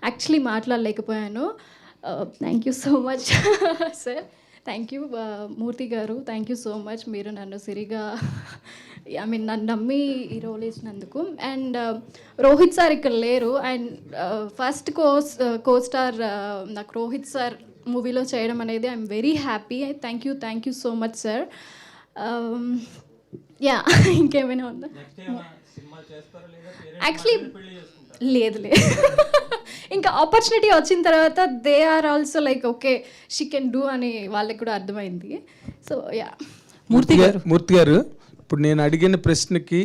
యాక్చువల్లీ మాట్లాడలేకపోయాను. Thank you so much sir. Thank you Murthy గారు. Thank you so much. మీరు నన్ను సిరిగా నన్ను నమ్మి ఈ రోల్ వేసినందుకు. అండ్ రోహిత్ సార్ ఇక్కడ లేరు. అండ్ ఫస్ట్ కో స్టార్ నాకు రోహిత్ సార్ మూవీలో చేయడం అనేది I'm very happy. Thank you so much sir. Yeah, ఇంకేమైనా ఉందా? యాక్చువల్లీ లేదు ఇంకా ఆపర్చునిటీ వచ్చిన తర్వాత they are also like okay she can do అని వాళ్ళకి కూడా అర్థమైంది. So yeah. మూర్తి గారు ఇప్పుడు నేను అడిగిన ప్రశ్నకి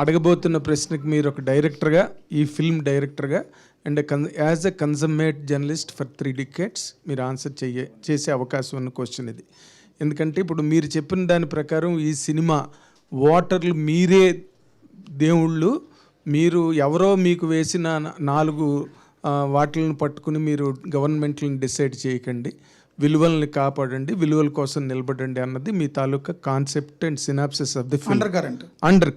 అడగబోతున్న ప్రశ్నకి మీరు ఒక డైరెక్టర్గా, ఈ ఫిల్మ్ డైరెక్టర్గా and as a consummate journalist for 3 decades మీరు ఆన్సర్ చేసే అవకాశం ఉన్న క్వశ్చన్ ఇది. ఎందుకంటే ఇప్పుడు మీరు చెప్పిన దాని ప్రకారం ఈ సినిమా ఓటర్లు మీరే దేవుళ్ళు, మీరు ఎవరో మీకు వేసిన 4 వాటిలను పట్టుకుని మీరు గవర్నమెంట్లను డిసైడ్ చేయకండి, విలువల్ని కాపాడండి, విలువల కోసం నిలబడండి అన్నది మీ తాలూకా concept and synopsis of the film. Under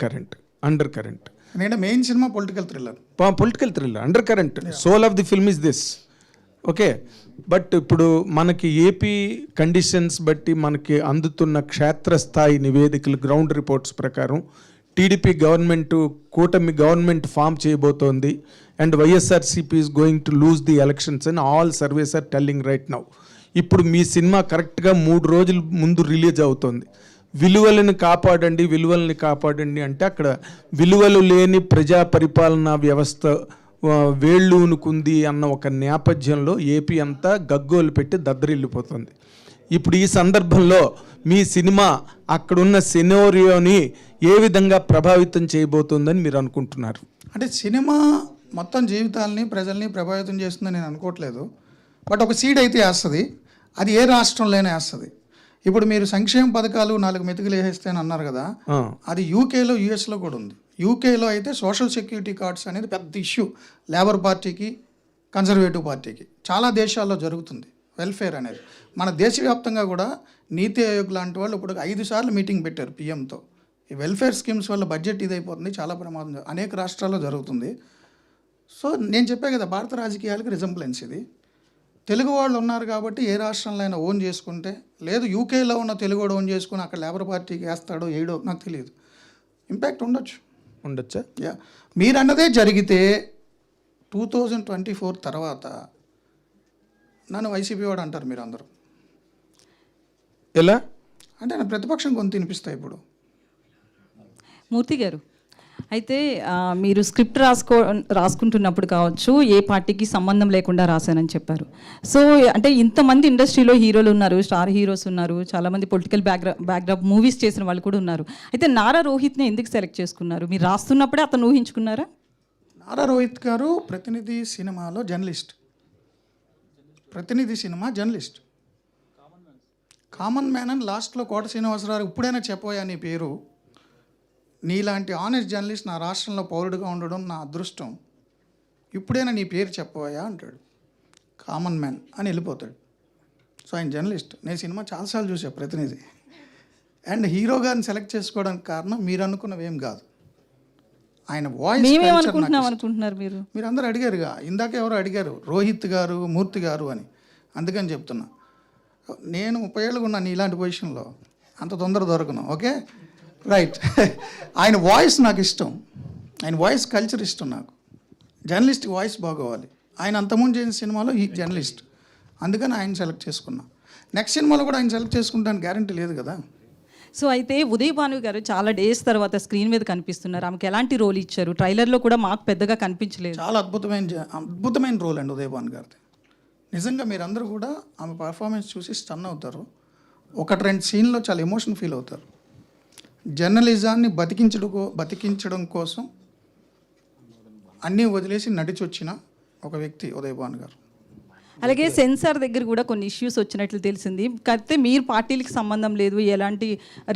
current నేను main cinema political thriller. Undercurrent soul of the film is this. Okay, but ఇప్పుడు మనకి ఏపీ కండిషన్స్ బట్టి మనకి అందుతున్న క్షేత్రస్థాయి నివేదికలు, గ్రౌండ్ రిపోర్ట్స్ ప్రకారం టీడీపీ కూటమి గవర్నమెంట్ ఫామ్ చేయబోతోంది and YSRCP is going to lose the elections అని all surveys are telling right now. ఇప్పుడు మీ సినిమా కరెక్ట్గా 3 రోజుల ముందు రిలీజ్ అవుతుంది. విలువల్ని కాపాడండి అంటే అక్కడ విలువలు లేని ప్రజా పరిపాలనా వ్యవస్థ వేళ్ళూనుకుంది అన్న ఒక నేపథ్యంలో ఏపీ అంతా గగ్గోలు పెట్టి దద్దరిల్లిపోతుంది. ఇప్పుడు ఈ సందర్భంలో మీ సినిమా అక్కడున్న సినారియోని ఏ విధంగా ప్రభావితం చేయబోతుందని మీరు అనుకుంటున్నారు? అంటే సినిమా మొత్తం జీవితాలని ప్రజల్ని ప్రభావితం చేస్తుందని నేను అనుకోవట్లేదు. బట్ ఒక సీడ్ అయితే వేస్తుంది. అది ఏ రాష్ట్రంలోనే వేస్తుంది. ఇప్పుడు మీరు సంక్షేమ పథకాలు 4 మెతుకులు వేసేస్తే అని అన్నారు కదా, అది యూకేలో యూఎస్లో కూడా ఉంది. యూకేలో అయితే సోషల్ సెక్యూరిటీ కార్డ్స్ అనేది పెద్ద ఇష్యూ, లేబర్ పార్టీకి కన్జర్వేటివ్ పార్టీకి. చాలా దేశాల్లో జరుగుతుంది వెల్ఫేర్ అనేది. మన దేశవ్యాప్తంగా కూడా నీతి ఆయోగ్ లాంటి వాళ్ళు ఇప్పుడు 5 సార్లు మీటింగ్ పెట్టారు పిఎంతో. ఈ వెల్ఫేర్ స్కీమ్స్ వల్ల బడ్జెట్ ఇదైపోతుంది, చాలా ప్రమాదం అనేక రాష్ట్రాల్లో జరుగుతుంది. సో నేను చెప్పే కదా, భారత రాజకీయాలకు రిజంబ్లెన్స్ ఇది. తెలుగు వాళ్ళు ఉన్నారు కాబట్టి ఏ రాష్ట్రంలో అయినా ఓన్ చేసుకుంటే, లేదు యూకేలో ఉన్న తెలుగు ఓన్ చేసుకుని అక్కడ లేబర్ పార్టీకి వేస్తాడో ఏడో నాకు తెలియదు. ఇంపాక్ట్ ఉండొచ్చా? యా, మీరు అన్నదే జరిగితే 2024 తర్వాత నన్ను వైసీపీ వాడు అంటారు మీరు అందరూ. ఎలా అంటే నా ప్రతిపక్షం కొంత తినిపిస్తాయి ఇప్పుడు. మూర్తి గారు, అయితే మీరు స్క్రిప్ట్ రాసుకుంటున్నప్పుడు కావచ్చు ఏ పార్టీకి సంబంధం లేకుండా రాశానని చెప్పారు. సో అంటే ఇంతమంది ఇండస్ట్రీలో హీరోలు ఉన్నారు, స్టార్ హీరోస్ ఉన్నారు, చాలామంది పొలిటికల్ బ్యాక్డ్రాప్ మూవీస్ చేసిన వాళ్ళు కూడా ఉన్నారు. అయితే నారా రోహిత్ని ఎందుకు సెలెక్ట్ చేసుకున్నారు? మీరు రాస్తున్నప్పుడే అతను ఊహించుకున్నారా? నారా రోహిత్ గారు ప్రతినిధి సినిమాలో జర్నలిస్ట్. కామన్ మ్యాన్ అని లాస్ట్లో కోట శ్రీనివాసరావు ఇప్పుడైనా చెప్పబోయా నీ పేరు, నీలాంటి ఆనెస్ట్ జర్నలిస్ట్ నా రాష్ట్రంలో పౌరుడిగా ఉండడం నా అదృష్టం, ఇప్పుడైనా నీ పేరు చెప్పబోయా అంటాడు. కామన్ మ్యాన్ అని వెళ్ళిపోతాడు. సో ఆయన జర్నలిస్ట్. నేను సినిమా చాలాసార్లు చూసాను ప్రతినిధి. అండ్ హీరో గారిని సెలెక్ట్ చేసుకోవడానికి కారణం మీరు అనుకున్నవేం కాదు, ఆయన వాయిస్. అనుకుంటున్నారు మీరు అందరూ అడిగారుగా, ఇందాక ఎవరో అడిగారు రోహిత్ గారు మూర్తి గారు అని, అందుకని చెప్తున్నా. నేను 30 ఏళ్ళుగా ఉన్నాను ఇలాంటి పొజిషన్లో, అంత తొందర దొరకను. Okay right. ఆయన వాయిస్ నాకు ఇష్టం, ఆయన వాయిస్ కల్చర్ ఇష్టం నాకు. జర్నలిస్ట్ వాయిస్ బాగోవాలి. ఆయన అంతకుముందు చేసిన సినిమాలో ఈ జర్నలిస్ట్, అందుకని ఆయన సెలెక్ట్ చేసుకున్నా. నెక్స్ట్ సినిమాలో కూడా ఆయన సెలెక్ట్ చేసుకుంటానికి గ్యారంటీ లేదు కదా. సో అయితే ఉదయ్ భాను గారు చాలా డేస్ తర్వాత స్క్రీన్ మీద కనిపిస్తున్నారు. ఆమెకి ఎలాంటి రోల్ ఇచ్చారు? ట్రైలర్లో కూడా మాకు పెద్దగా కనిపించలేదు. చాలా అద్భుతమైన రోల్ అండి ఉదయ్ భాను గారిది. నిజంగా మీరందరూ కూడా ఆమె పర్ఫార్మెన్స్ చూసి స్టన్ అవుతారు. 1-2 సీన్లో చాలా ఎమోషన్ ఫీల్ అవుతారు. జర్నలిజాన్ని బతికించడం కోసం అన్నీ వదిలేసి నడిచొచ్చిన ఒక వ్యక్తి ఉదయ్ భాను గారు. అలాగే సెన్సార్ దగ్గర కూడా కొన్ని ఇష్యూస్ వచ్చినట్లు తెలిసింది. కాకపోతే మీరు పార్టీలకు సంబంధం లేదు, ఎలాంటి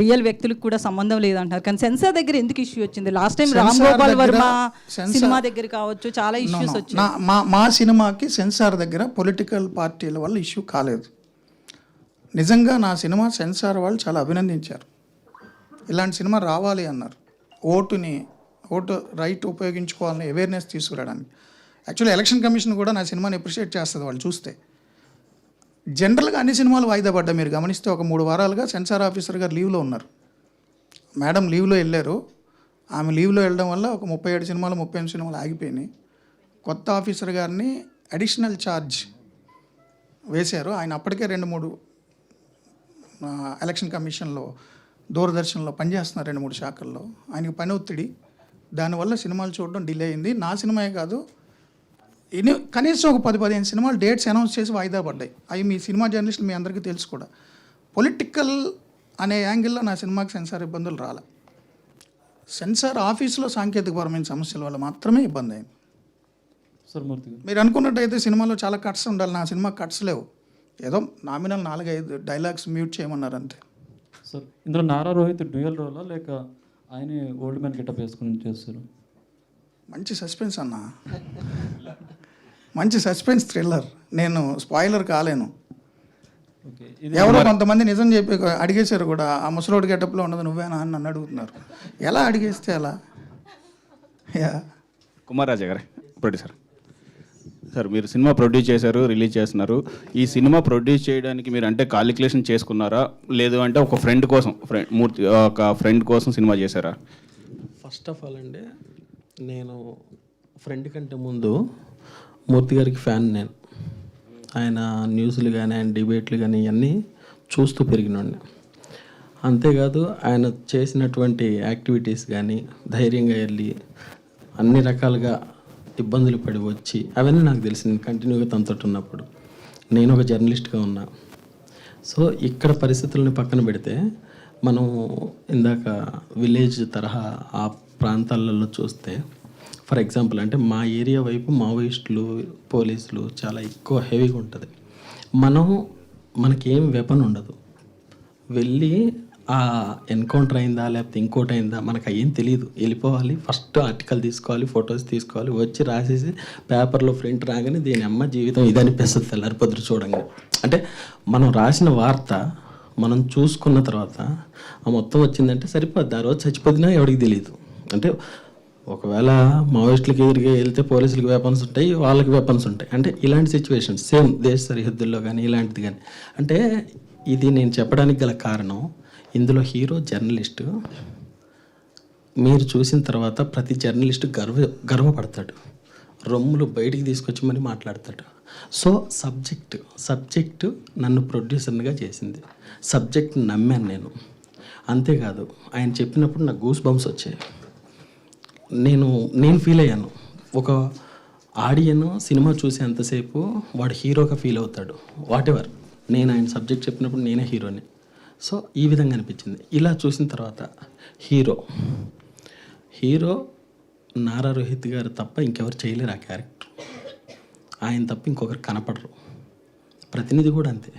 రియల్ వ్యక్తులకు కూడా సంబంధం లేదు అంటారు. కానీ సెన్సార్ దగ్గర ఎందుకు ఇష్యూ వచ్చింది? Last time Ram Gopal Varma cinema దగ్గర కావచ్చు చాలా ఇష్యూస్ వచ్చాయి. మా సినిమాకి సెన్సార్ దగ్గర పొలిటికల్ పార్టీల వల్ల ఇష్యూ కాలేదు. నిజంగా నా సినిమా సెన్సార్ వాళ్ళు చాలా అభినందించారు. ఇలాంటి సినిమా రావాలి అన్నారు. ఓటు రైట్ ఉపయోగించుకోవాలని అవేర్నెస్ తీసుకురావడానికి. యాక్చువల్లీ ఎలక్షన్ కమిషన్ కూడా నా సినిమాని అప్రిషియేట్ చేస్తుంది వాళ్ళు చూస్తే. జనరల్గా అన్ని సినిమాలు వాయిదా పడ్డా మీరు గమనిస్తే ఒక 3 వారాలుగా సెన్సార్ ఆఫీసర్ గారు లీవ్లో ఉన్నారు. మేడం లీవ్లో వెళ్ళారు. ఆమె లీవ్లో వెళ్ళడం వల్ల ఒక 37 సినిమాలు 38 సినిమాలు ఆగిపోయినాయి. కొత్త ఆఫీసర్ గారిని అడిషనల్ ఛార్జ్ వేశారు. ఆయన అప్పటికే 2-3 ఎలక్షన్ కమిషన్లో దూరదర్శన్లో పనిచేస్తున్నారు 2-3 శాఖల్లో. ఆయనకి పని ఒత్తిడి, దానివల్ల సినిమాలు చూడడం డిలే అయింది. నా సినిమాయే కాదు, కనీసం ఒక 10-15 సినిమాలు డేట్స్ అనౌన్స్ చేసి వాయిదా పడ్డాయి. అవి మీ సినిమా జర్నలిస్టులు మీ అందరికీ తెలుసు కూడా. పొలిటికల్ అనే యాంగిల్లో నా సినిమాకి సెన్సార్ ఇబ్బందులు రాలే. సెన్సార్ ఆఫీసులో సాంకేతికపరమైన సమస్యల వల్ల మాత్రమే ఇబ్బంది అయింది. సార్ మూర్తి గారు, మీరు అనుకున్నట్టయితే సినిమాలో చాలా కట్స్ ఉండాలి, నా సినిమా కట్స్ లేవు. ఏదో నామినల్ 4-5 డైలాగ్స్ మ్యూట్ చేయమన్నారు అంతే. సార్ ఇందులో నారా రోహిత్ డ్యూయల్ రోలా లేక ఆయనే ఓల్డ్ మ్యాన్ గెటప్ వేసుకుని చేస్తారు? మంచి సస్పెన్స్ అన్న, మంచి సస్పెన్స్ థ్రిల్లర్. నేను స్పాయిలర్ కాలేను. ఓకే, ఎవరో కొంతమంది నిజం చెప్పి అడిగేశారు కూడా, ఆ ముసలోడు గెటప్లో ఉన్నది నువ్వేనా అని నన్ను అడుగుతున్నారు. ఎలా అడిగేస్తే ఎలా? కుమార్ రాజా గారే ప్రొడ్యూసర్. సార్ మీరు సినిమా ప్రొడ్యూస్ చేశారు, రిలీజ్ చేస్తున్నారు. ఈ సినిమా ప్రొడ్యూస్ చేయడానికి మీరు అంటే కాలిక్యులేషన్ చేసుకున్నారా, లేదు అంటే ఒక ఫ్రెండ్ కోసం సినిమా చేశారా? ఫస్ట్ ఆఫ్ ఆల్ అండి, నేను ఫ్రెండ్ కంటే ముందు మూర్తి గారికి ఫ్యాన్. నేను ఆయన న్యూస్లు కానీ ఆయన డిబేట్లు కానీ ఇవన్నీ చూస్తూ పెరిగినండి. అంతేకాదు ఆయన చేసినటువంటి యాక్టివిటీస్ కానీ ధైర్యంగా వెళ్ళి అన్ని రకాలుగా ఇబ్బందులు పడి వచ్చి అవన్నీ నాకు తెలిసింది కంటిన్యూగా తనతో ఉన్నప్పుడు. నేను ఒక జర్నలిస్ట్గా ఉన్నా. సో ఇక్కడ పరిస్థితులను పక్కన పెడితే మనం ఇందాక విలేజ్ తరహా ఆ ప్రాంతాలలో చూస్తే, ఫర్ ఎగ్జాంపుల్ అంటే మా ఏరియా వైపు మావోయిస్టులు పోలీసులు చాలా ఎక్కువ హెవీగా ఉంటుంది. మనకేం వెపన్ ఉండదు. వెళ్ళి ఆ ఎన్కౌంటర్ అయిందా లేకపోతే ఇంకోటి అయిందా మనకు ఏం తెలియదు. వెళ్ళిపోవాలి, ఫస్ట్ ఆర్టికల్ తీసుకోవాలి, ఫొటోస్ తీసుకోవాలి, వచ్చి రాసేసి పేపర్లో ప్రింట్ రాగానే దీని అమ్మ జీవితం ఇది అనిపిస్తుంది తెల్లారిపొద్దు చూడంగా. అంటే మనం రాసిన వార్త మనం చూసుకున్న తర్వాత ఆ మొత్తం వచ్చిందంటే సరిపోద్ది. ఆ రోజు చచ్చిపోతున్నా ఎవరికి తెలియదు. అంటే ఒకవేళ మావోయిస్టులకి ఎదురుగా వెళ్తే పోలీసులకి వెపన్స్ ఉంటాయి, వాళ్ళకి వెపన్స్ ఉంటాయి. అంటే ఇలాంటి సిచ్యువేషన్స్ సేమ్ దేశ సరిహద్దుల్లో కానీ ఇలాంటిది కానీ. అంటే ఇది నేను చెప్పడానికి గల కారణం, ఇందులో హీరో జర్నలిస్టు. మీరు చూసిన తర్వాత ప్రతి జర్నలిస్టు గర్వపడతాడు, రొమ్ములు బయటికి తీసుకొచ్చి మరి మాట్లాడతాడు. సో సబ్జెక్టు నన్ను ప్రొడ్యూసర్గా చేసింది. సబ్జెక్ట్ నమ్మాను నేను. అంతేకాదు ఆయన చెప్పినప్పుడు నాకు గూస్ బంప్స్ వచ్చాయి. నేను ఫీల్ అయ్యాను. ఒక ఆడియన్ సినిమా చూసేంతసేపు వాడు హీరోగా ఫీల్ అవుతాడు. వాట్ ఎవర్, నేను ఆయన సబ్జెక్ట్ చెప్పినప్పుడు నేనే హీరోని. సో ఈ విధంగా అనిపించింది. ఇలా చూసిన తర్వాత హీరో నారా రోహిత్ గారు తప్ప ఇంకెవరు చేయలేరు ఆ క్యారెక్టర్. ఆయన తప్ప ఇంకొకరు కనపడరు. ప్రతినిధి కూడా అంతే.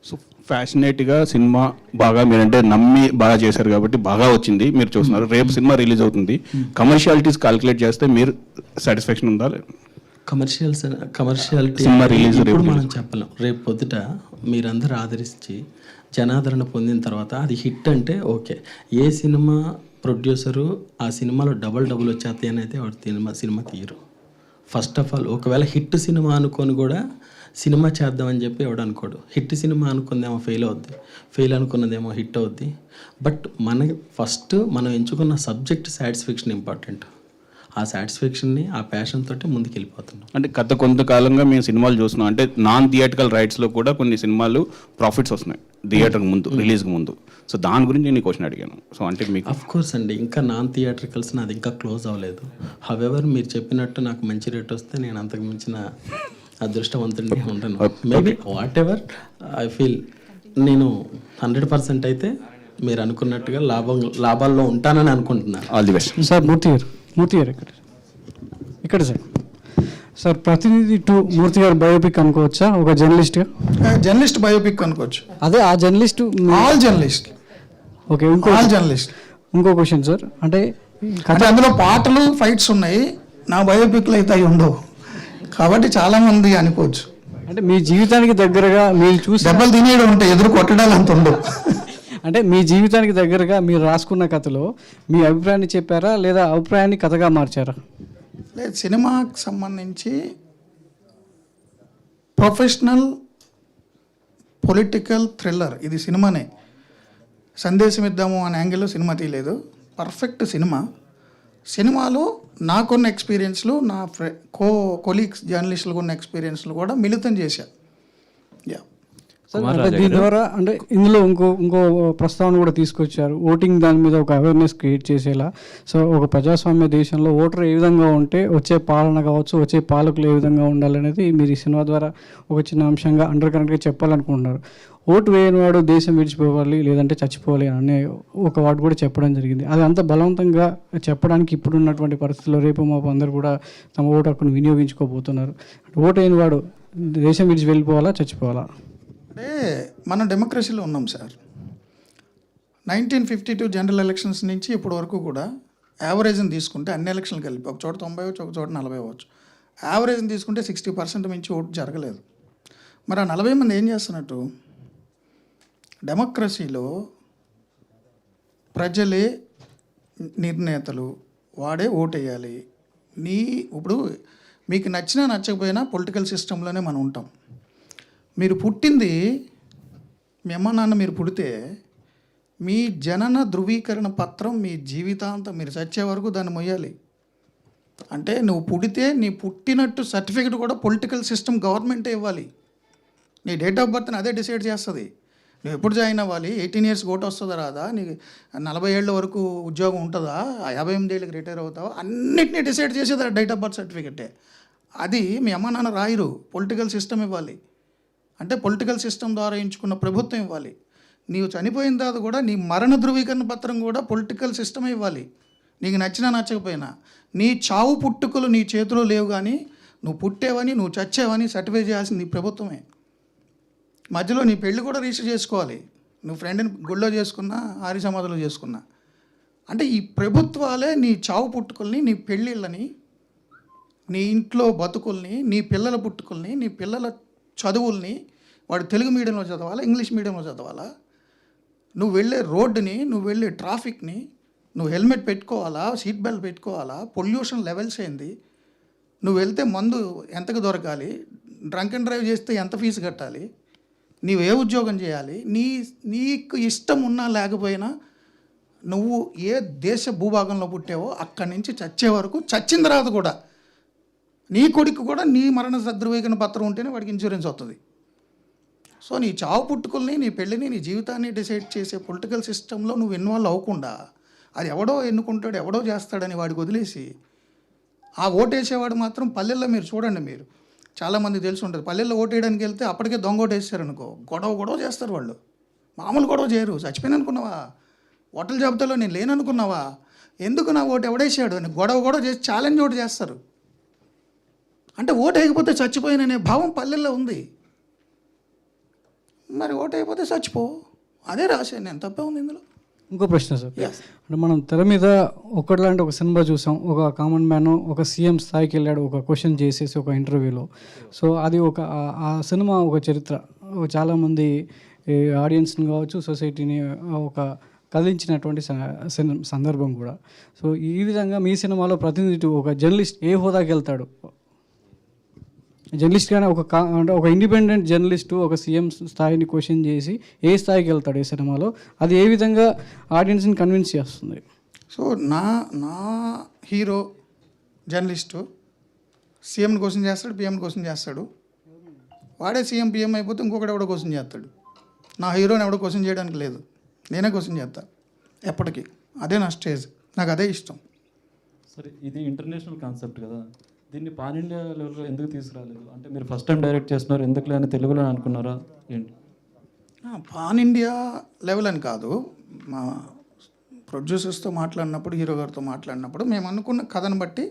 సో ఫ్యాషనేట్గా సినిమా బాగా మీరంటే నమ్మి బాగా చేశారు కాబట్టి బాగా వచ్చింది, మీరు చూస్తున్నారు. రేపు సినిమా రిలీజ్ అవుతుంది. కమర్షియాలిటీస్ క్యాలిక్యులేట్ చేస్తే మీరు సాటిస్ఫాక్షన్ ఉందా? కమర్షియాలిటీ సినిమా రిలీజ్ ఇప్పుడు మనం చెప్పలేం. రేపు పొద్దుట మీరందరూ ఆదరించి జనాదరణ పొందిన తర్వాత అది హిట్ అంటే ఓకే. ఏ సినిమా ప్రొడ్యూసరు ఆ సినిమాలో డబుల్ వచ్చేస్తాయి అని అయితే వాడు సినిమా తీయరు. ఫస్ట్ ఆఫ్ ఆల్ ఒకవేళ హిట్ సినిమా అనుకొని కూడా సినిమా చేద్దామని చెప్పి ఎవడు అనుకోడు. హిట్ సినిమా అనుకుందేమో ఫెయిల్ అవుద్ది, ఫెయిల్ అనుకున్నదేమో హిట్ అవుద్ది. బట్ ఫస్ట్ మనం ఎంచుకున్న సబ్జెక్ట్ సాటిస్ఫాక్షన్ ఇంపార్టెంట్. ఆ సాటిస్ఫాక్షన్ని ఆ ప్యాషన్ తోటి ముందుకు వెళ్ళిపోతున్నాం. అంటే గత కొంతకాలంగా మేము సినిమాలు చూస్తున్నాం. అంటే నాన్ థియేటికల్ రైట్స్లో కూడా కొన్ని సినిమాలు ప్రాఫిట్స్ వస్తున్నాయి థియేటర్కి ముందు, రిలీజ్కి ముందు. సో దాని గురించి నేను క్వశ్చన్ అడిగాను. సో అంటే మీకు అఫ్ కోర్స్ అండి, ఇంకా నాన్ థియేట్రికల్స్ నాది ఇంకా క్లోజ్ అవ్వలేదు. హవెవర్ మీరు చెప్పినట్టు నాకు మంచి రేట్ వస్తే నేను అంతకు మించిన అదృష్టవంతుడిని ఉంటాను. Maybe what ever I feel నేను 100% అయితే మీరు అనుకున్నట్టుగా లాభాల్లో ఉంటానని అనుకుంటున్నాను. All the best. Sir Murthy గారు ఇక్కడ సార్ ప్రతినిధి 2 మూర్తి గారు బయోపిక్ అనుకోవచ్చా ఒక జర్నలిస్ట్గా? జర్నలిస్ట్ బయోపిక్ అనుకోవచ్చు. అదే ఆ జర్నలిస్ట్ ఆల్ జర్నలిస్ట్. ఓకే, ఇంకో క్వశ్చన్ సార్. అంటే అందులో పాటలు ఫైట్స్ ఉన్నాయి, నా బయోపిక్లో అయితే అవి ఉండవు. కాబట్టి చాలామంది అనుకోవచ్చు. అంటే మీ జీవితానికి దగ్గరగా మీరు చూసి దెబ్బలు తినేయడం ఉంటాయి, ఎదురు కొట్టడాలు అంత ఉండవు. అంటే మీ జీవితానికి దగ్గరగా మీరు రాసుకున్న కథలో మీ అభిప్రాయాన్ని చెప్పారా లేదా అభిప్రాయాన్ని కథగా మార్చారా? లేదు, సినిమాకి సంబంధించి ప్రొఫెషనల్ పొలిటికల్ థ్రిల్లర్ ఇది సినిమానే. సందేశం ఇద్దాము అనే యాంగిల్లో సినిమా తీయలేదు. Perfect cinema. సినిమాలో నాకున్న ఎక్స్పీరియన్స్లు, నా కొలీగ్స్ జర్నలిస్టులకు ఉన్న ఎక్స్పీరియన్స్లు కూడా మిళితం చేశా. యా. అంటే దీని ద్వారా అంటే ఇందులో ఇంకో ప్రస్తావన కూడా తీసుకొచ్చారు, ఓటింగ్ దాని మీద ఒక అవేర్నెస్ క్రియేట్ చేసేలా. సో ఒక ప్రజాస్వామ్య దేశంలో ఓటర్ ఏ విధంగా ఉంటే వచ్చే పాలన కావచ్చు, వచ్చే పాలకులు ఏ విధంగా ఉండాలనేది మీరు ఈ సినిమా ద్వారా ఒక చిన్న అంశంగా అండర్ కరెంట్గా చెప్పాలనుకుంటున్నారు. ఓటు వేయని వాడు దేశం విడిచిపోవాలి లేదంటే చచ్చిపోవాలి అనే ఒక వాడు కూడా చెప్పడం జరిగింది. అది అంత బలవంతంగా చెప్పడానికి ఇప్పుడున్నటువంటి పరిస్థితుల్లో రేపు మాపు అందరూ కూడా తమ ఓటు హక్కును వినియోగించుకోబోతున్నారు. ఓటు వేయని వాడు దేశం విడిచి వెళ్ళిపోవాలా చచ్చిపోవాలా? అంటే మనం డెమోక్రసీలో ఉన్నాం సార్. 1952 జనరల్ ఎలక్షన్స్ నుంచి ఇప్పటి వరకు కూడా యావరేజ్ని తీసుకుంటే అన్ని ఎలక్షన్లు కలిపి ఒక చోట 90 అవ్వచ్చు, ఒక చోట 40 అవ్వచ్చు. యావరేజ్ని తీసుకుంటే 60% మించి ఓటు జరగలేదు. మరి ఆ 40 మంది ఏం చేస్తున్నట్టు? డెమోక్రసీలో ప్రజలే నిర్ణేతలు, వాడే ఓటు వేయాలి. ఇప్పుడు మీకు నచ్చినా నచ్చకపోయినా పొలిటికల్ సిస్టంలోనే మనం ఉంటాం. మీరు పుట్టింది, మీ అమ్మ నాన్న మీరు పుడితే మీ జనన ధృవీకరణ పత్రం మీ జీవితాంతం మీరు చచ్చే వరకు దాన్ని మొయ్యాలి. అంటే నువ్వు పుడితే నీ పుట్టినట్టు సర్టిఫికెట్ కూడా పొలిటికల్ సిస్టమ్ గవర్నమెంటే ఇవ్వాలి. నీ డేట్ ఆఫ్ బర్త్ని అదే డిసైడ్ చేస్తుంది. నువ్వు ఎప్పుడు జాయిన్ అవ్వాలి, 18 ఇయర్స్ ఓటు వస్తుందా రాదా, నీకు 40 ఏళ్ళ వరకు ఉద్యోగం ఉంటుందా, 58 ఏళ్ళకి రిటైర్ అవుతావా, అన్నిటినీ డిసైడ్ చేసేది ఆ డేట్ ఆఫ్ బర్త్ సర్టిఫికెటే. అది మీ అమ్మ నాన్న రాయరు, పొలిటికల్ సిస్టమ్ ఇవ్వాలి. అంటే పొలిటికల్ సిస్టమ్ ద్వారా ఎంచుకున్న ప్రభుత్వం ఇవ్వాలి. నీవు చనిపోయిన తర్వాత కూడా నీ మరణ ధృవీకరణ పత్రం కూడా పొలిటికల్ సిస్టమ్ ఇవ్వాలి. నీకు నచ్చినా నచ్చకపోయినా నీ చావు పుట్టుకలు నీ చేతిలో లేవు, కానీ నువ్వు పుట్టేవని నువ్వు చచ్చేవని సర్టిఫై చేయాల్సింది నీ ప్రభుత్వమే. మధ్యలో నీ పెళ్ళి కూడా రిజిస్టర్ చేసుకోవాలి. నువ్వు ఫ్రెండ్ని గుళ్ళో చేసుకున్నా, ఆర్య సమాధిలో చేసుకున్నా. అంటే ఈ ప్రభుత్వాలే నీ చావు పుట్టుకల్ని, నీ పెళ్ళిళ్ళని, నీ ఇంట్లో బతుకుల్ని, నీ పిల్లల పుట్టుకల్ని, నీ పిల్లల చదువుల్ని, వాడు తెలుగు మీడియంలో చదవాలా, ఇంగ్లీష్ మీడియంలో చదవాలా, నువ్వు వెళ్ళే రోడ్డుని, నువ్వు వెళ్ళే ట్రాఫిక్ని, నువ్వు హెల్మెట్ పెట్టుకోవాలా, సీట్ బెల్ట్ పెట్టుకోవాలా, పొల్యూషన్ లెవెల్స్ ఏంది, నువ్వు వెళ్తే మందు ఎంతకు దొరకాలి, డ్రంక్ అండ్ డ్రైవ్ చేస్తే ఎంత ఫీజు కట్టాలి, నీవు ఏ ఉద్యోగం చేయాలి, నీకు ఇష్టం ఉన్నా లేకపోయినా నువ్వు ఏ దేశ భూభాగంలో పుట్టావో అక్కడి నుంచి చచ్చే వరకు, చచ్చిన తర్వాత కూడా నీ కొడుకు కూడా నీ మరణ ధృవీకరణ పత్రం ఉంటేనే వాడికి ఇన్సూరెన్స్ వస్తుంది. సో నీ చావు పుట్టుకుల్ని, నీ పెళ్ళిని, నీ జీవితాన్ని డిసైడ్ చేసే పొలిటికల్ సిస్టంలో నువ్వు ఇన్వాల్వ్ అవ్వకుండా అది ఎవడో ఎన్నుకుంటాడు, ఎవడో చేస్తాడని వాడికి వదిలేసి ఆ ఓటేసేవాడు మాత్రం పల్లెల్లో మీరు చూడండి, మీరు చాలామంది తెలిసి ఉంటుంది, పల్లెల్లో ఓటేయడానికి వెళ్తే అప్పటికే దొంగ ఓటేసారనుకో గొడవ చేస్తారు వాళ్ళు. మామూలు గొడవ చేయరు. చచ్చిపోయిన అనుకున్నావా, ఓటర్ల జాబితాలో నేను లేననుకున్నావా, ఎందుకు నా ఓటు ఎవడేసాడు అని గొడవ చేసి ఛాలెంజ్ ఓటు చేస్తారు. అంటే ఓటు వేయకపోతే చచ్చిపోయిననే భావం పల్లెల్లో ఉంది. మరి ఓటు అయిపోతే చచ్చిపో, అదే రాశాను నేను, తప్పే ఉంది ఇందులో. ఇంకో ప్రశ్న సార్, అంటే మనం తెర మీద ఒకటిలాంటి ఒక సినిమా చూసాం, ఒక కామన్ మ్యాన్ ఒక సీఎం స్థాయికి వెళ్ళాడు ఒక క్వశ్చన్ చేసేసి ఒక ఇంటర్వ్యూలో. సో అది ఆ సినిమా ఒక చరిత్ర, చాలామంది ఆడియన్స్ని కావచ్చు, సొసైటీని ఒక కదిలించినటువంటి సందర్భం కూడా. సో ఈ విధంగా మీ సినిమాలో ప్రతినిధి ఒక జర్నలిస్ట్ ఏ హోదాకి వెళ్తాడు? జర్నలిస్ట్ కానీ అంటే ఒక ఇండిపెండెంట్ జర్నలిస్టు ఒక సీఎం స్థాయిని క్వశ్చన్ చేసి ఏ స్థాయికి వెళ్తాడు ఈ సినిమాలో, అది ఏ విధంగా ఆడియన్స్ని కన్విన్స్ చేస్తుంది? సో నా హీరో జర్నలిస్టు సీఎంని క్వశ్చన్ చేస్తాడు, పిఎంని క్వశ్చన్ చేస్తాడు. వాడే సీఎం పిఎం అయిపోతే ఇంకొకటి ఎవడో క్వశ్చన్ చేస్తాడు. నా హీరోని ఎవడో క్వశ్చన్ చేయడానికి లేదు, నేనే క్వశ్చన్ చేస్తాను ఎప్పటికీ. అదే నా స్టేజ్, నాకు అదే ఇష్టం. సరే, ఇది ఇంటర్నేషనల్ కాన్సెప్ట్ కదా, దీన్ని పాన్ ఇండియా లెవెల్లో ఎందుకు తీసుకురాలేదు? అంటే మీరు ఫస్ట్ టైం డైరెక్ట్ చేస్తున్నారు, ఎందుకు లేని తెలుగులో అనుకున్నారా ఏంటి? పాన్ ఇండియా లెవెల్ అని కాదు, మా ప్రొడ్యూసర్స్తో మాట్లాడినప్పుడు, హీరో గారితో మాట్లాడినప్పుడు మేము అనుకున్న కథను బట్టి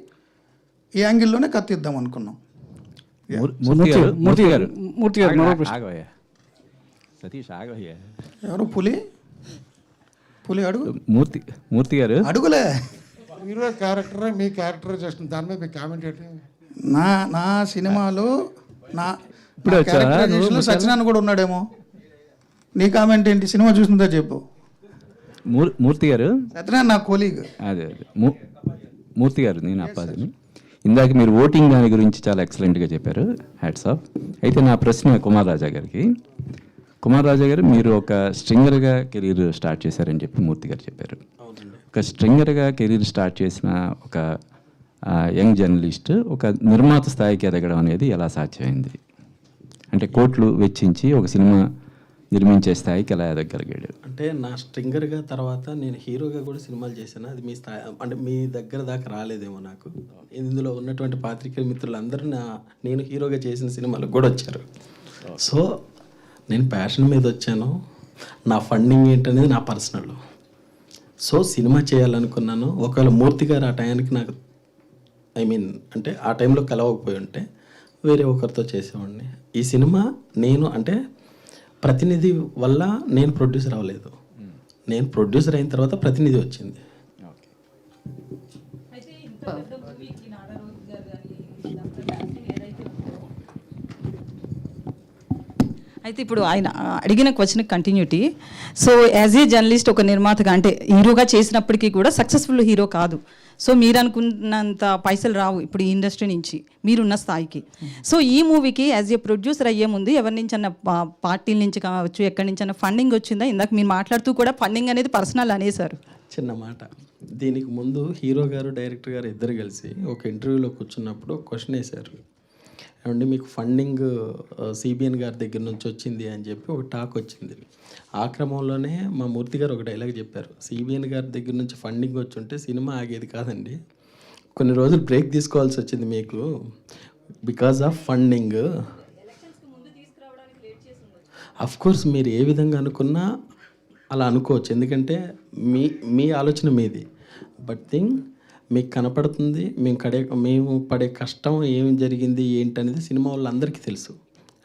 ఈ యాంగిల్లోనే కథ ఇద్దాం అనుకున్నాం. సతీష్ ఆగయ్యా, ఎవరు పులి అడుగు, మూర్తి గారు అడుగులే. హీరో క్యారెక్టర్, మీ క్యారెక్టర్ చేసిన దాని మీద మీ కామెంట్ ఏంటి? నా సినిమాలో ఇప్పుడు సత్యనారాయణ కూడా ఉన్నాడేమో, నీ కామెంట్ ఏంటి? సినిమా చూసిందో చెప్పు. మూర్తి గారు సత్యనారాయణ నా కోలీగ్. అదే మూర్తి గారు, నేను అప్పాదిని. ఇందాక మీరు ఓటింగ్ దాని గురించి చాలా ఎక్సలెంట్గా చెప్పారు, హ్యాట్స్ ఆఫ్. అయితే నా ప్రశ్న కుమార్ రాజా గారికి. కుమార్ రాజా గారు, మీరు ఒక స్ట్రింగర్గా కెరీర్ స్టార్ట్ చేశారని చెప్పి మూర్తి గారు చెప్పారు. ఒక స్ట్రింగర్గా కెరీర్ స్టార్ట్ చేసిన ఒక యంగ్ జర్నలిస్ట్ ఒక నిర్మాత స్థాయికి ఎదగడం అనేది ఎలా సాధ్యమైంది? అంటే కోట్లు వెచ్చించి ఒక సినిమా నిర్మించే స్థాయికి ఎలా ఎదగలిగాడు? అంటే నా స్ట్రింగర్గా తర్వాత నేను హీరోగా కూడా సినిమాలు చేశాను. అది మీ స్థాయి అంటే మీ దగ్గర దాకా రాలేదేమో నాకు. ఇందులో ఉన్నటువంటి పాత్రికేయ మిత్రులందరూ నేను హీరోగా చేసిన సినిమాలకు కూడా వచ్చారు. సో నేను ప్యాషన్ మీద వచ్చాను. నా ఫండింగ్ ఏంటనేది నా పర్సనల్. సో సినిమా చేయాలనుకున్నాను. ఒకవేళ మూర్తి గారు ఆ టైంకి నాకు అంటే ఆ టైంలో కలవకపోయి ఉంటే వేరే ఒకరితో చేసేవాడిని. ఈ సినిమా నేను అంటే ప్రతినిధి వల్ల నేను ప్రొడ్యూసర్ అవ్వలేదు. నేను ప్రొడ్యూసర్ అయిన తర్వాత ప్రతినిధి వచ్చింది. అయితే ఇప్పుడు ఆయన అడిగిన question continuity. So as a journalist ఒక నిర్మాతగా అంటే హీరోగా చేసినప్పటికీ కూడా సక్సెస్ఫుల్ హీరో కాదు. సో మీరు అనుకున్నంత పైసలు రావు ఇప్పుడు ఈ ఇండస్ట్రీ నుంచి మీరున్న స్థాయికి. సో ఈ మూవీకి యాజ్ ఏ ప్రొడ్యూసర్ అయ్యే ముందు ఎవరి నుంచి అన్న పార్టీల నుంచి కావచ్చు, ఎక్కడి నుంచి అన్న ఫండింగ్ వచ్చిందా? ఇందాక మీరు మాట్లాడుతూ కూడా ఫండింగ్ అనేది పర్సనల్ అనేసారు. చిన్న మాట, దీనికి ముందు హీరో గారు డైరెక్టర్ గారు ఇద్దరు కలిసి ఒక ఇంటర్వ్యూలో కూర్చున్నప్పుడు క్వశ్చన్ వేశారు, ఏమండి మీకు ఫండింగ్ సిబిఎన్ గారి దగ్గర నుంచి వచ్చింది అని చెప్పి ఒక టాక్ వచ్చింది. ఆ క్రమంలోనే మా మూర్తి గారు ఒక డైలాగ్ చెప్పారు, సిబిఎన్ గారి దగ్గర నుంచి ఫండింగ్ వచ్చి ఉంటే సినిమా ఆగేది కాదండి, కొన్ని రోజులు బ్రేక్ తీసుకోవాల్సి వచ్చింది మీకు బికాజ్ ఆఫ్ ఫండింగ్. అఫ్కోర్స్ మీరు ఏ విధంగా అనుకున్నా అలా అనుకోవచ్చు, ఎందుకంటే మీ ఆలోచన మీది. బట్ థింగ్ మీకు కనపడుతుంది, మేము పడే కష్టం ఏం జరిగింది ఏంటనేది సినిమా వాళ్ళందరికీ తెలుసు.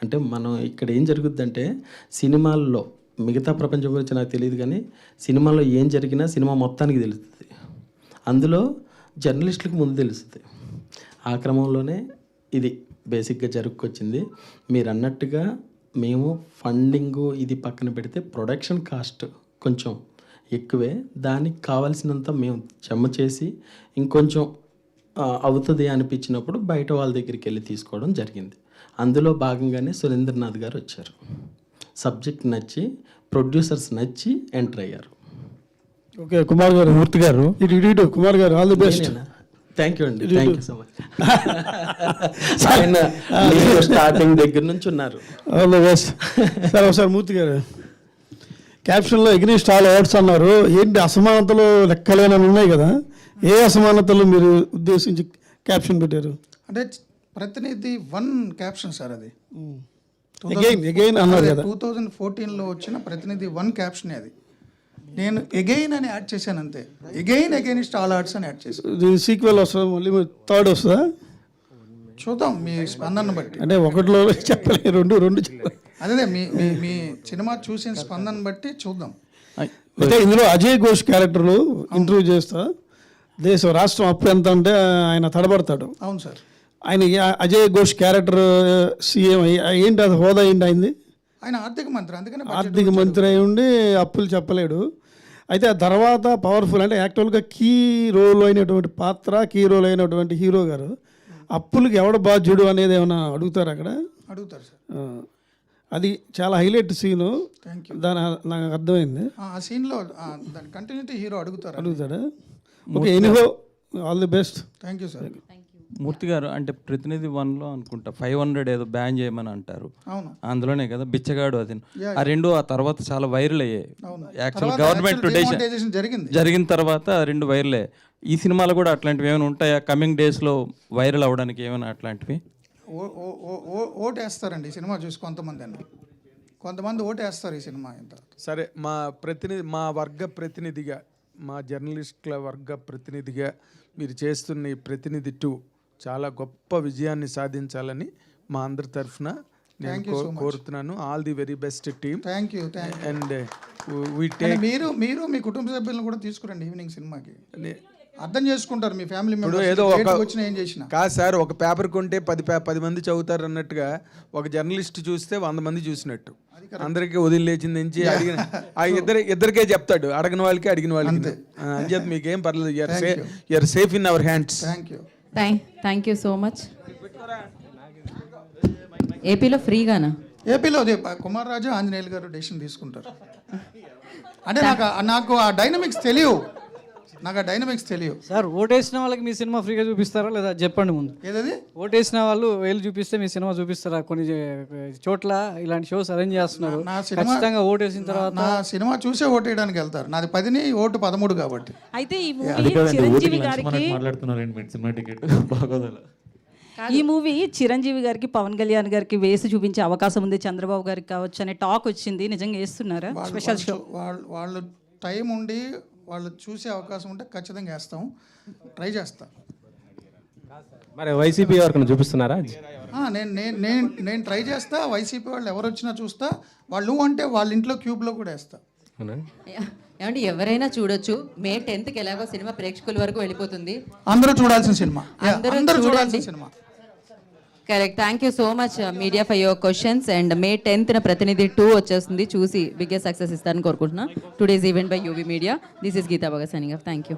అంటే మనం ఇక్కడ ఏం జరుగుద్దంటే సినిమాల్లో మిగతా ప్రపంచం గురించి నాకు తెలియదు కానీ సినిమాలో ఏం జరిగినా సినిమా మొత్తానికి తెలుస్తుంది. అందులో జర్నలిస్టులకు ముందు తెలుస్తుంది. ఆ క్రమంలోనే ఇది బేసిక్గా జరుపుకొచ్చింది. మీరు అన్నట్టుగా మేము ఫండింగు ఇది పక్కన పెడితే ప్రొడక్షన్ కాస్ట్ కొంచెం ఎక్కువే, దానికి కావాల్సినంత మేము జమ చేసి ఇంకొంచెం అవుతుంది అనిపించినప్పుడు బయట వాళ్ళ దగ్గరికి వెళ్ళి తీసుకోవడం జరిగింది. అందులో భాగంగానే సురేంద్రనాథ్ గారు వచ్చారు. సబ్జెక్ట్ నచ్చి ప్రొడ్యూసర్స్ నచ్చి ఎంటర్ అయ్యారు. ఓకే కుమార్ గారు, మూర్తి గారు, ఇటు కుమార్ గారు, all the best. Thank you అండి, థ్యాంక్ యూ సో మచ్. ఆయన స్టార్టింగ్ దగ్గర నుంచి ఉన్నారు. All the best. సరే ఒకసారి మూర్తి గారు, క్యాప్షన్లో ఎగ్నిస్ట్ ఆల్ అవార్డ్స్ అన్నారు, ఏంటి అసమానతలు లెక్కలేనని ఉన్నాయి కదా, ఏ అసమానతలు మీరు ఉద్దేశించి క్యాప్షన్ పెట్టారు? అంటే ప్రతినిధి 1 క్యాప్షన్ సార్ అది. అగైన్ అన్నారు కదా, 2014లో వచ్చిన ప్రతినిధి 1 క్యాప్షన్ అది. నేను ఎగైన్ అని యాడ్ చేశాను అంతే. అగైనిస్ట్ ఆల్ అవార్డ్స్ అని యాడ్ చేశాను. సీక్వెల్ వస్తుందా, మళ్ళీ థర్డ్ వస్తుందా? చూద్దాం మీ స్పందన బట్టి. అంటే ఒకటిలో చెప్పలే, రెండు చెప్పలే. అదే మీ సినిమా చూసిన స్పందన బట్టి చూద్దాం. అయితే ఇందులో అజయ్ ఘోష్ క్యారెక్టర్లు ఇంటర్వ్యూ చేస్తా, రాష్ట్రం అప్పు ఎంత అంటే ఆయన తడబడతాడు. అవును సార్. ఆయన అజయ్ ఘోష్ క్యారెక్టర్ సీఎం ఏంటి, అది హోదా ఏంటి అయింది? ఆయన ఆర్థిక మంత్రి, అందుకని ఆర్థిక మంత్రి అయి ఉండి అప్పులు చెప్పలేడు. అయితే ఆ తర్వాత పవర్ఫుల్ అంటే యాక్చువల్గా కీ రోల్ అయినటువంటి హీరో గారు అప్పులకి ఎవడ బాధ్యుడు అనేది ఏమైనా అడుగుతారు అక్కడ? అడుగుతారు సార్. అది చాలా హైలైట్ సీను, దాని నాకు అర్థమైంది. ఆ సీన్లో దాని కంటిన్యూటీ హీరో అడుగుతాడా? Okay, anyhow all the best. Thank you sir. Murthy గారు, అంటే ప్రతినిధి 1లో అనుకుంటా 500 ఏదో బ్యాన్ చేయమని అంటారు, అవును అందులోనే కదా బిచ్చగాడు అది. ఆ రెండు ఆ తర్వాత చాలా వైరల్ అయ్యాయి. యాక్చువల్ గవర్నమెంట్ జరిగిన తర్వాత 2 వైరల్ అయ్యాయి. ఈ సినిమాలో కూడా అట్లాంటివి ఏమైనా ఉంటాయా కమింగ్ డేస్లో వైరల్ అవ్వడానికి ఏమైనా అట్లాంటివి? ఓటేస్తారండి ఈ సినిమా చూసి కొంతమంది ఓటేస్తారు ఈ సినిమా. సరే, మా వర్గ ప్రతినిధిగా, మా జర్నలిస్టుల వర్గ ప్రతినిధిగా మీరు చేస్తున్న ఈ ప్రతినిధి 2 చాలా గొప్ప విజయాన్ని సాధించాలని మా అందరి తరఫున నేను కోరుతున్నాను. All the very best team. Thank you. And మీరు మీ కుటుంబ సభ్యులను కూడా తీసుకురండి ఈవినింగ్ సినిమాకి. అర్థం చేసుకుంటారు మీ ఫ్యామిలీ ఇప్పుడు మెంబర్స్ ఏదో ఒక వచ్చిన ఏం చేసినా. కాదు సార్, ఒక పేపర్ కొంటే 10 మంది చదువుతారు అన్నట్టుగా ఒక జర్నలిస్ట్ చూస్తే 100 మంది చూసినట్టు అందరికీ వదిలేచింది నుంచి అడిగిన ఇద్దరికే చెప్తాడు, అడగిన వాళ్ళకి అడిగిన వాళ్ళకి. అంచేత మీకేం పర్లేదు, you're safe in our hands. Thank you so much. ఏపీలో ఫ్రీగానా? ఏపీలో అదే కుమార్ రాజా ఆంజనేయులు గారు డెసిషన్ తీసుకుంటారు. అంటే నాకు ఆ డైనమిక్స్ తెలియవు, సార్. ఓటేసిన వాళ్ళకి మీ సినిమా ఫ్రీగా చూపిస్తారా లేదా చెప్పండి ముందు. ఏదది? ఓటేసిన వాళ్ళు వేలు చూపిస్తే మీ సినిమా చూపిస్తారా? కొన్ని చోట్ల ఇలాంటి షోస్ అరేంజ్ చేస్తున్నారు. ఖచ్చితంగా ఓటేసిన తర్వాత నా సినిమా చూసే ఓటేయడానికి వెళ్తారు. నాది 10 ఓటు 13 కాబట్టి. అయితే ఈ మూవీ చిరంజీవి గారికి పవన్ కళ్యాణ్ గారికి వేసి చూపించే అవకాశం ఉంది, చంద్రబాబు గారికి కావచ్చు అనే టాక్ వచ్చింది. నిజంగా వేస్తున్నారా స్పెషల్ షో? వాళ్ళు టైం ఉండి వాళ్ళు చూసే అవకాశం ఉంటే ఖచ్చితంగా వేస్తాం, ట్రై చేస్తాం. మరి వైసీపీ ఎవరికైనా చూపిస్తున్నారా? నేను ట్రై చేస్తా. వైసీపీ వాళ్ళు ఎవరు వచ్చినా చూస్తా. వాళ్ళు అంటే వాళ్ళ ఇంట్లో క్యూబ్లో కూడా వేస్తా. ఏమంటే ఎవరైనా చూడొచ్చు. May 10th ఎలాగో సినిమా ప్రేక్షకుల వరకు వెళ్ళిపోతుంది. అందరూ చూడాల్సిన cinema. Correct. Thank you so much media for your questions. And May 10th ప్రతినిధి 2 వచ్చేస్తుంది, చూసి బిగ్గెస్ట్ సక్సెస్ ఇస్తారని కోరుకుంటున్నాను. Today's event by UV media. This is Geetha Bhagat signing off. Thank you.